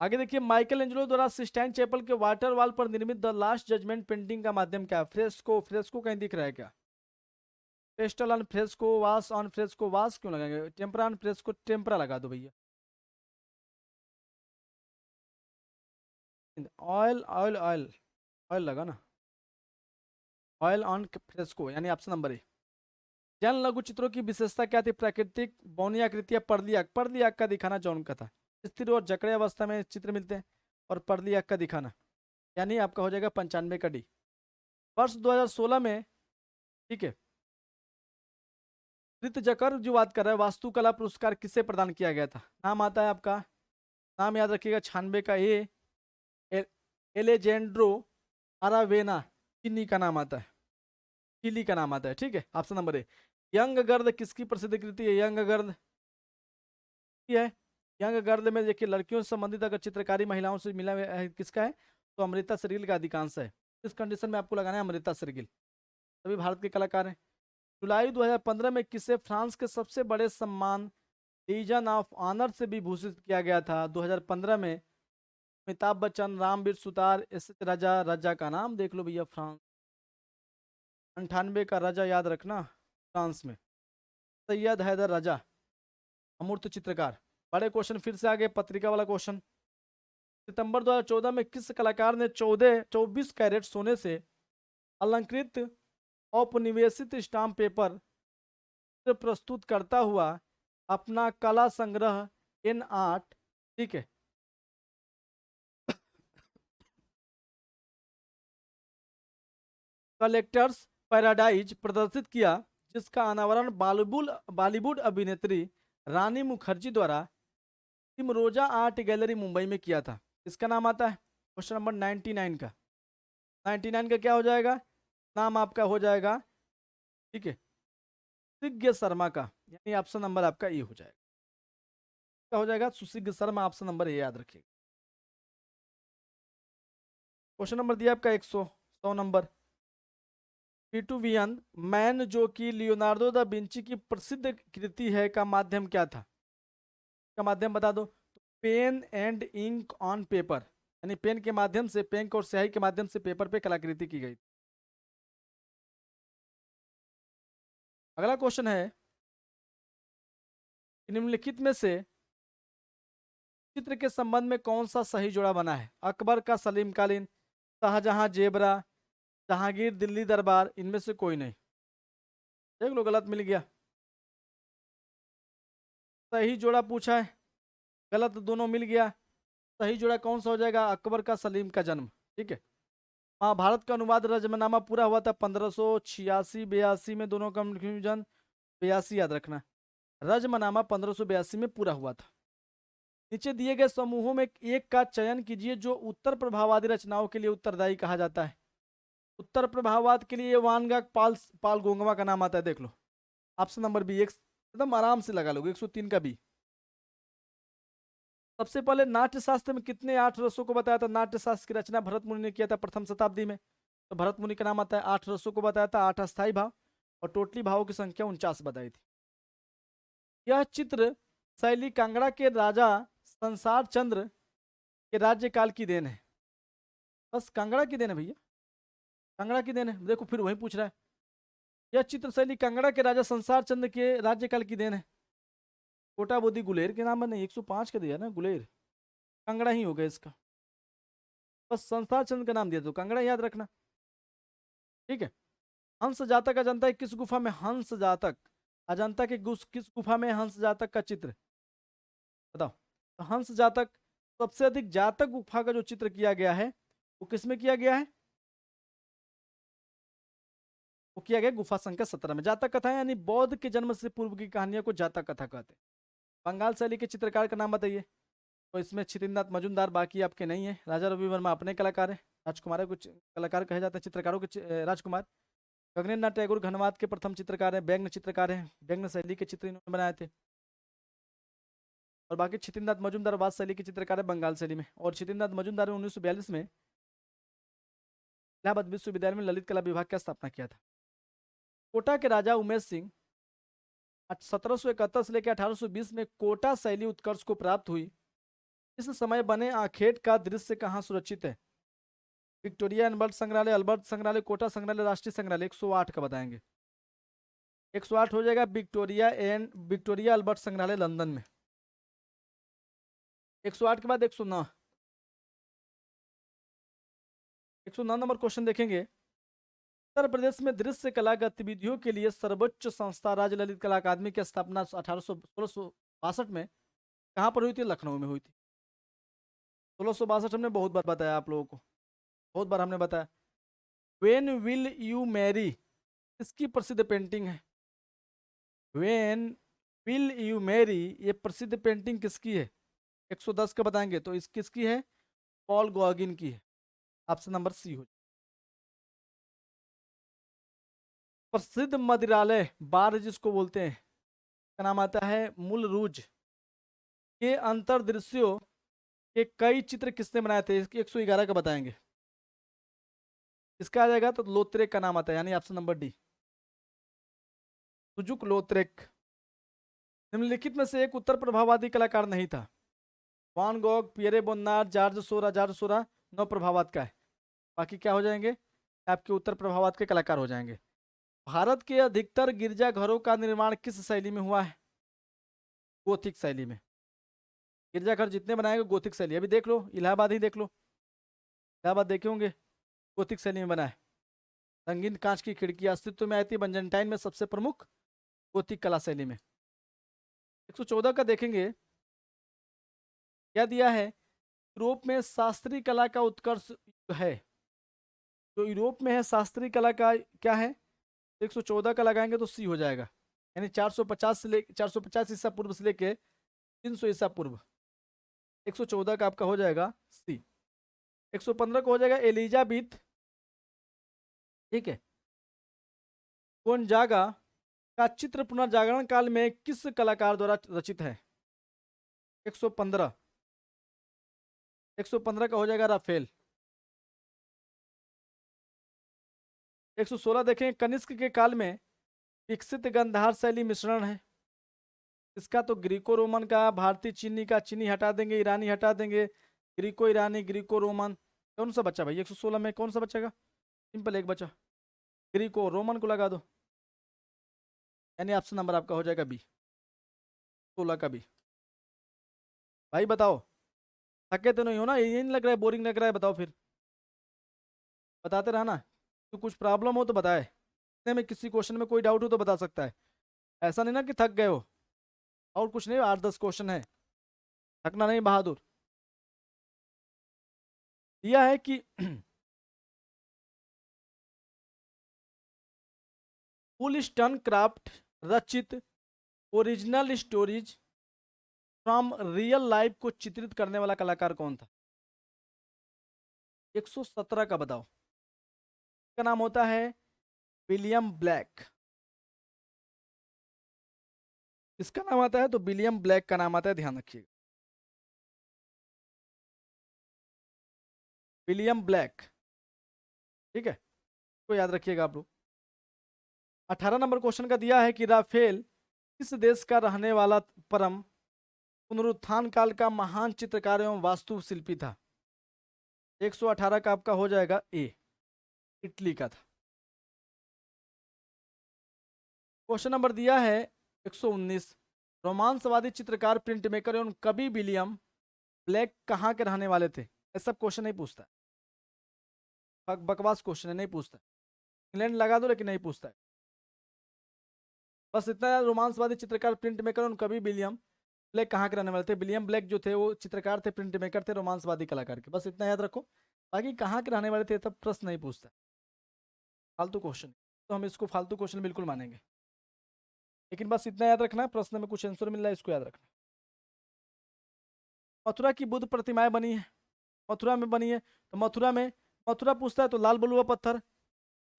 आगे देखिए, माइकल एंजेलो द्वारा सिस्टाइन चैपल के वाटर वॉल पर निर्मित द लास्ट जजमेंट पेंटिंग का माध्यम क्या है? फ्रेस्को। फ्रेस्को कहीं दिख रहा है क्या? Pastel on fresco, wash on fresco. Wash क्यों लगाएंगे? टेम्परा ऑन फ्रेस्को, टेम्परा लगा दो भैया। ऑयल ऑयल ऑयल ऑयल लगा ना। ऑयल ऑन फ्रेस्को यानी ऑप्शन नंबर ए। जैन लघु चित्रों की विशेषता क्या थी? प्राकृतिक, बौनी आकृति या पर्ली आग? पर्ली आग का दिखाना जो उनका था। स्थिर और जकड़े अवस्था में चित्र मिलते हैं, और पर्ली आग का दिखाना, यानी आपका हो जाएगा 95 का डी। वर्ष 2016 में, ठीक है, ऋत जकर जो बात कर रहा है, वास्तुकला पुरस्कार किसे प्रदान किया गया था? नाम आता है आपका, नाम याद रखिएगा, 96 का ए। एलेजेंड्रो अरावेना, चिन्नी का नाम आता है, चिली का नाम आता है, ठीक है। ऑप्शन नंबर ए। यंग गर्द किसकी प्रसिद्ध कृति है? यंग गर्द की है। यंग गर्द में देखिए, लड़कियों से संबंधित अगर चित्रकारी महिलाओं से मिला हुआ है, किसका है? तो अमृता शेरगिल का अधिकांश है। इस कंडीशन में आपको लगाना है अमृता शेरगिल। सभी भारत के कलाकार हैं। जुलाई 2015 में किसे फ्रांस के सबसे बड़े सम्मान लीजन ऑफ ऑनर से विभूषित किया गया था? 2015 में अमिताभ बच्चन, रामवीर सुतार, एस एच राजा। राजा का नाम देख लो भैया, फ्रांस। 98 का राजा याद रखना, फ्रांस में सैयद हैदर राजा, अमूर्त चित्रकार। बड़े क्वेश्चन फिर से आगे, पत्रिका वाला क्वेश्चन। सितंबर 2014 में किस कलाकार ने 24 कैरेट सोने से अलंकृत औपनिवेशित स्टाम्प पेपर प्रस्तुत करता हुआ अपना कला संग्रह इन आर्ट, ठीक है, कलेक्टर्स पैराडाइज प्रदर्शित किया, जिसका अनावरण बॉलीवुड अभिनेत्री रानी मुखर्जी द्वारा सिमरोजा आर्ट गैलरी मुंबई में किया था? इसका नाम आता है क्वेश्चन नंबर 99 का। 99 का क्या हो जाएगा? नाम आपका हो जाएगा, ठीक है, सुसिग्य शर्मा का, यानी ऑप्शन नंबर आपका ये हो जाएगा। क्या हो जाएगा? सुसिग्य शर्मा, ऑप्शन नंबर ये याद रखिएगा। क्वेश्चन नंबर दिया आपका 100 नंबर। विटुवियन मैन, जो कि लियोनार्डो दा विंची की प्रसिद्ध कृति है, का माध्यम क्या था? का माध्यम बता दो। Pen and ink on paper, यानी पेन के माध्यम से, पेन और स्याही के माध्यम से पेपर पे कलाकृति की गई। अगला क्वेश्चन है, निम्नलिखित में से चित्र के संबंध में कौन सा सही जोड़ा बना है? अकबर का सलीम कालीन, शाहजहां जेबरा, जहांगीर दिल्ली दरबार, इनमें से कोई नहीं। देख लो, गलत मिल गया। सही जोड़ा पूछा है, गलत दोनों मिल गया। सही जोड़ा कौन सा हो जाएगा? अकबर का सलीम का जन्म, ठीक है। महाभारत का अनुवाद रजमनामा पूरा हुआ था 1586-82 में, दोनों का कंफ्यूजन, 82 याद रखना। रजमनामा 1582 में पूरा हुआ था। नीचे दिए गए समूहों में एक का चयन कीजिए जो उत्तर प्रभाववादी रचनाओं के लिए उत्तरदायी कहा जाता है। उत्तर प्रभाववाद के लिए वानगा पाल गोंगवा का नाम आता है, देख लो। ऑप्शन नंबर बी, एकदम आराम से लगा लोगे, 103 का बी। सबसे पहले नाट्य शास्त्र में कितने 8 रसों को बताया था? नाट्य शास्त्र की रचना भरत मुनि ने किया था प्रथम शताब्दी में, तो भरत मुनि का नाम आता है। 8 रसों को बताया था, 8 अस्थाई भाव, और टोटली भावों की संख्या 49 बताई थी। यह चित्र शैली कांगड़ा के राजा संसार चंद्र के राज्यकाल की देन है। बस कांगड़ा की देन है भैया, कांगड़ा की देन है। देखो फिर वही पूछ रहा है। यह चित्र शैली कांगड़ा के राजा संसार चंद्र के राज्यकाल की देन है। कोटा बोधी गुलेर के नाम नहीं, 105 का दिया ना गुलेर, कांगड़ा ही होगा इसका। बस संसार चंद्र का नाम दिया तो कांगड़ा याद रखना, ठीक है। हंस जातक अजंता की किस गुफा में? हंस जातक अजंता के किस गुफा में हंस जातक का चित्र? बताओ। तो हंस जातक, सबसे अधिक जातक गुफा का जो चित्र किया गया है वो किसमें किया गया है? वो किया गया गुफा संख्या 17 में। जातक कथा यानी बौद्ध के जन्म से पूर्व की कहानियों को जातक कथा कहते हैं। बंगाल शैली के चित्रकार का नाम बताइए। तो इसमें छितिंदात मजूमदार बाकी आपके नहीं है। राजा रवि वर्मा अपने कलाकार है, राजकुमार कुछ कलाकार कहे जाते हैं, चित्रकारों के राजकुमार। गगनेन्द्र नाथ टैगोर घनवाद के प्रथम चित्रकार हैं, व्यंग्य चित्रकार हैं, व्यंग्य शैली के चित्र इन्होंने बनाए थे। और बाकी छितिंदात मजूमदार वाद शैली के चित्रकार है बंगाल शैली में। और छितिंदात मजूमदार ने 1942 में इलाहाबाद विश्वविद्यालय में ललित कला विभाग की स्थापना किया था। कोटा के राजा उमेश सिंह 1771 से लेकर 1820 में कोटा शैली उत्कर्ष को प्राप्त हुई। इस समय बने आखेट का दृश्य कहाँ सुरक्षित है? विक्टोरिया अल्बर्ट संग्रहालय, अल्बर्ट संग्रहालय, कोटा संग्रहालय, राष्ट्रीय संग्रहालय। 108 का बताएंगे। 108 हो जाएगा विक्टोरिया अल्बर्ट संग्रहालय लंदन में। 108 के बाद 109 नंबर क्वेश्चन देखेंगे। उत्तर प्रदेश में दृश्य कला गतिविधियों के लिए सर्वोच्च संस्था राज्य ललित कला अकादमी की स्थापना 1662 में कहाँ पर हुई थी? लखनऊ में हुई थी। 1662 हमने बहुत बार बताया आप लोगों को, बहुत बार हमने बताया। वेन विल यू मैरी इसकी प्रसिद्ध पेंटिंग है। वेन विल यू मैरी ये प्रसिद्ध पेंटिंग किसकी है? 110 का बताएंगे तो इस किसकी है? पॉल गॉगिन की है। ऑप्शन नंबर सी हो। प्रसिद्ध मदिरालय बार जिसको बोलते हैं का नाम आता है मूल रूज के अंतर्दृश्यों के कई चित्र किसने बनाए थे? इसकी 111 का बताएंगे। इसका आ जाएगा तो लोत्रेक का नाम आता है, यानी ऑप्शन नंबर डी सुजुक लोत्रेक। निम्नलिखित में से एक उत्तर प्रभाववादी कलाकार नहीं था। वान गॉग, पियरे बोनार, जॉर्ज सोरा नौ प्रभाववाद का है। बाकी क्या हो जाएंगे? आपके उत्तर प्रभाववाद के कलाकार हो जाएंगे। भारत के अधिकतर गिरजाघरों का निर्माण किस शैली में हुआ है? गोथिक शैली में। गिरजाघर जितने बनाएंगे गोथिक शैली। अभी देख लो, इलाहाबाद ही देख लो, इलाहाबाद देखे होंगे, गोथिक शैली में बना है। रंगीन कांच की खिड़की अस्तित्व में आई थी बंजनटाइन में, सबसे प्रमुख गोथिक कला शैली में। 114 का देखेंगे क्या दिया है? यूरोप में शास्त्रीय कला का उत्कर्ष है। जो यूरोप में है शास्त्रीय कला का क्या है? 114 का लगाएंगे तो सी हो जाएगा, यानी 450 ईसा पूर्व से लेके 300 ईसा पूर्व। 114 का आपका हो जाएगा सी। 115 का हो जाएगा एलिजाबेथ, ठीक है, गोंजागा का चित्र पुनर्जागरण काल में किस कलाकार द्वारा रचित है? 115 का हो जाएगा राफेल। 116 देखें कनिष्क के काल में विकसित गंधार शैली मिश्रण है। इसका तो ग्रीको रोमन का, भारतीय चीनी का, चीनी हटा देंगे, ईरानी हटा देंगे, ग्रीको ईरानी, ग्रीको रोमन। कौन सा बच्चा भाई 116 में कौन सा बचेगा? सिंपल एक बचा, ग्रीको रोमन को लगा दो, यानी ऑप्शन नंबर आपका हो जाएगा बी, 16 का बी। भाई बताओ, थके तो नहीं हो ना? ये नहीं लग रहा है, बोरिंग लग रहा है? बताओ फिर, बताते रहना। तो कुछ प्रॉब्लम हो तो बताए, में किसी क्वेश्चन में कोई डाउट हो तो बता सकता है। ऐसा नहीं ना कि थक गए हो। और कुछ नहीं, 8-10 क्वेश्चन है, थकना नहीं बहादुर। दिया है कि वुलस्टन क्राफ्ट रचित original stories from real life को चित्रित करने वाला कलाकार कौन था? 117 का बताओ। इसका नाम होता है विलियम ब्लैक। इसका नाम आता है तो विलियम ब्लैक का नाम आता है, ध्यान रखिएगा, विलियम ब्लैक, ठीक है, तो याद रखिएगा आप लोग। 18 नंबर क्वेश्चन का दिया है कि राफेल किस देश का रहने वाला परम पुनरुत्थान काल का महान चित्रकार एवं वास्तुशिल्पी था? 118 का आपका हो जाएगा ए, इटली का था। क्वेश्चन नंबर दिया है 119, रोमांसवादी चित्रकार, प्रिंट मेकर एवं कवि विलियम ब्लैक कहाँ के रहने वाले थे? ये सब क्वेश्चन नहीं पूछता है, बकवास क्वेश्चन है, नहीं पूछता है। इंग्लैंड लगा दो लेकिन नहीं पूछता है। बस इतना, रोमांसवादी चित्रकार, प्रिंट मेकर एवं कवि विलियम ब्लैक कहाँ के रहने वाले थे? विलियम ब्लैक जो थे वो चित्रकार थे, प्रिंट मेकर थे, रोमांसवादी कलाकार के, बस इतना याद रखो। बाकी कहाँ के रहने वाले थे तब प्रश्न नहीं पूछता, फालतू क्वेश्चन, तो हम इसको फालतू क्वेश्चन बिल्कुल मानेंगे। लेकिन बस इतना याद रखना, प्रश्न में कुछ आंसर मिल रहा है, इसको याद रखना। मथुरा की बुद्ध प्रतिमाएं बनी है, मथुरा में बनी है, तो मथुरा पूछता है तो लाल बलुआ पत्थर,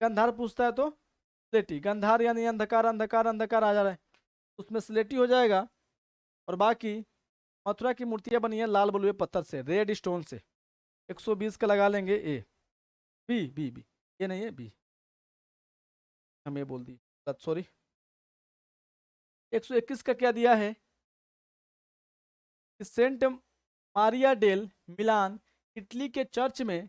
गंधार पूछता है तो स्लेटी, गंधार यानी अंधकार अंधकार अंधकार आ जा रहा है, उसमें स्लेटी हो जाएगा। और बाकी मथुरा की मूर्तियां बनी है लाल बलुए पत्थर से, रेड स्टोन से। 120 का लगा लेंगे ए। बी बी बी, ये नहीं है बी, हम ये बोल दी, सॉरी। 121 का क्या दिया है? Saint Maria del Milan Italy के चर्च में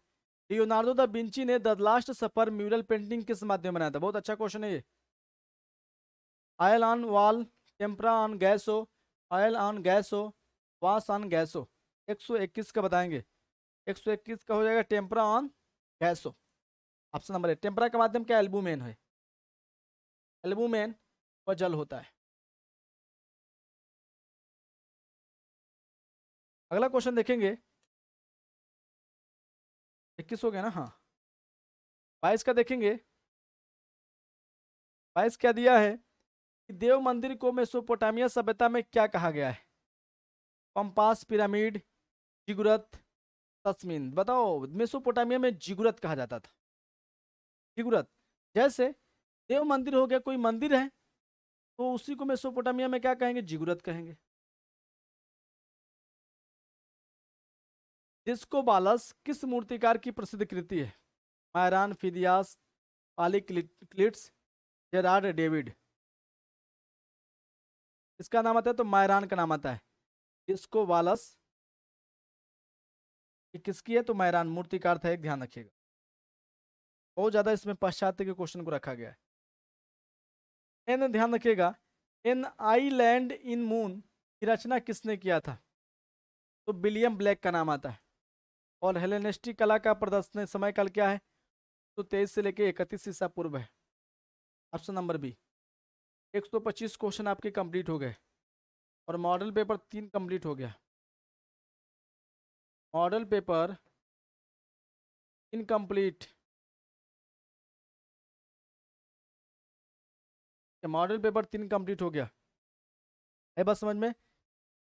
लियोनार्डो दा विंची ने the last supper mural painting किस माध्यम बनाया था? बहुत अच्छा क्वेश्चन है ये। Oil on wall, tempera on gesso, oil on gesso, wash on gesso. 121 का बताएंगे। 121 का हो जाएगा tempera on gesso, option number 1। Tempera का माध्यम क्या? एल्बुमेन है, एल्बुमेन वह जल होता है। अगला क्वेश्चन देखेंगे, 21 हो गया ना? हाँ, 22 का देखेंगे। 22 क्या दिया है कि देव मंदिर को मेसोपोटामिया सभ्यता में क्या कहा गया है? पंपास, पिरामिड, जिगुरत, तस्मीन। बताओ, मेसोपोटामिया में जिगुरत कहा जाता था, जिगुरत। जैसे देव मंदिर हो गया, कोई मंदिर है, तो उसी को मेसोपोटामिया में क्या कहेंगे? जिगुरत कहेंगे। डिस्को बालस किस मूर्तिकार की प्रसिद्ध कृति है? मायरान, फिदियास, पालीक्लिट्स, जेरार्ड डेविड। इसका नाम आता है तो मायरान का नाम आता है। डिस्को बालस ये किसकी है? तो मायरान मूर्तिकार था एक, ध्यान रखिएगा। बहुत ज्यादा इसमें पाश्चात्य के क्वेश्चन को रखा गया है। एन, ध्यान रखिएगा, एन आईलैंड इन मून की रचना किसने किया था? तो विलियम ब्लैक का नाम आता है। और हेलेनिस्टिक कला का प्रदर्शन समय काल क्या है? तो 23 से लेके 31 ईसा पूर्व है, ऑप्शन नंबर बी। 125 क्वेश्चन आपके कंप्लीट हो गए और मॉडल पेपर 3 कंप्लीट हो गया। Model paper incomplete, model paper 3 complete हो गया है, बस समझ में।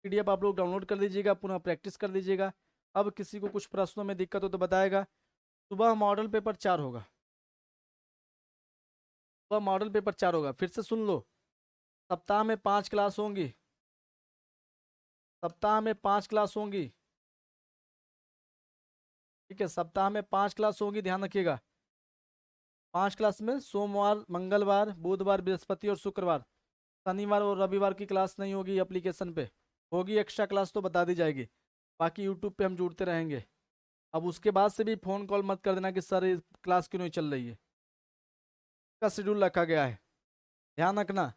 पीडीएफ आप लोग डाउनलोड कर लीजिएगा, पुनः प्रैक्टिस कर लीजिएगा। अब किसी को कुछ प्रश्नों में दिक्कत हो तो बताएगा। सुबह मॉडल पेपर 4 होगा, सुबह मॉडल पेपर 4 होगा, फिर से सुन लो। सप्ताह में 5 क्लास होंगी, सप्ताह में 5 क्लास होंगी, ठीक है, सप्ताह में 5 क्लास होगी, ध्यान रखिएगा। 5 क्लास में सोमवार, मंगलवार, बुधवार, बृहस्पति और शुक्रवार, शनिवार और रविवार की क्लास नहीं होगी एप्लीकेशन पे, होगी एक्स्ट्रा क्लास तो बता दी जाएगी। बाकी यूट्यूब पे हम जुड़ते रहेंगे। अब उसके बाद से भी फ़ोन कॉल मत कर देना कि सर ये क्लास क्यों नहीं चल रही है, का शेड्यूल रखा गया है, ध्यान रखना।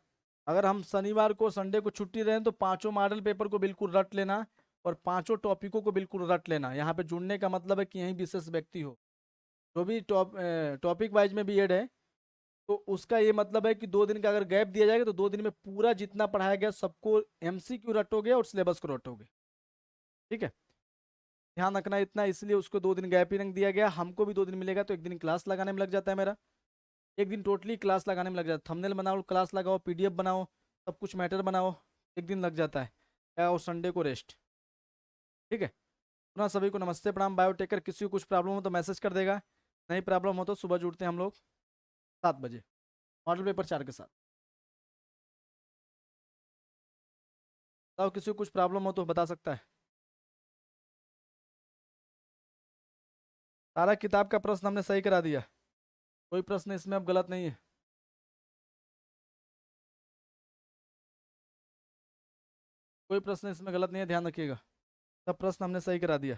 अगर हम शनिवार को, संडे को छुट्टी रहें तो पांचों मॉडल पेपर को बिल्कुल रट लेना और पांचों टॉपिकों को बिल्कुल रट लेना। यहाँ पे जुड़ने का मतलब है कि यहीं विशेष व्यक्ति हो, जो भी टॉपिक वाइज में भी एड है, तो उसका ये मतलब है कि 2 दिन का अगर गैप दिया जाएगा तो 2 दिन में पूरा जितना पढ़ाया गया सबको एमसीक्यू रटोगे और सिलेबस को रटोगे, ठीक है। ध्यान रखना इतना, इसलिए उसको 2 दिन गैप ही रंग दिया गया। हमको भी 2 दिन मिलेगा तो 1 दिन क्लास लगाने में लग जाता है मेरा, 1 दिन टोटली क्लास लगाने में लग जाता है। थंबनेल बनाओ, क्लास लगाओ, पीडीएफ बनाओ, सब कुछ मैटर बनाओ, 1 दिन लग जाता है, और संडे को रेस्ट, ठीक है। पुनः सभी को नमस्ते, प्रणाम, बायोटेकर। किसी को कुछ प्रॉब्लम हो तो मैसेज कर देगा, नहीं प्रॉब्लम हो तो सुबह जुड़ते हैं हम लोग 7 बजे मॉडल पेपर 4 के साथ। बताओ, किसी को कुछ प्रॉब्लम हो तो बता सकता है। सारा किताब का प्रश्न हमने सही करा दिया, कोई प्रश्न इसमें अब गलत नहीं है, कोई प्रश्न इसमें गलत नहीं है, ध्यान रखिएगा, सब प्रश्न हमने सही करा दिया।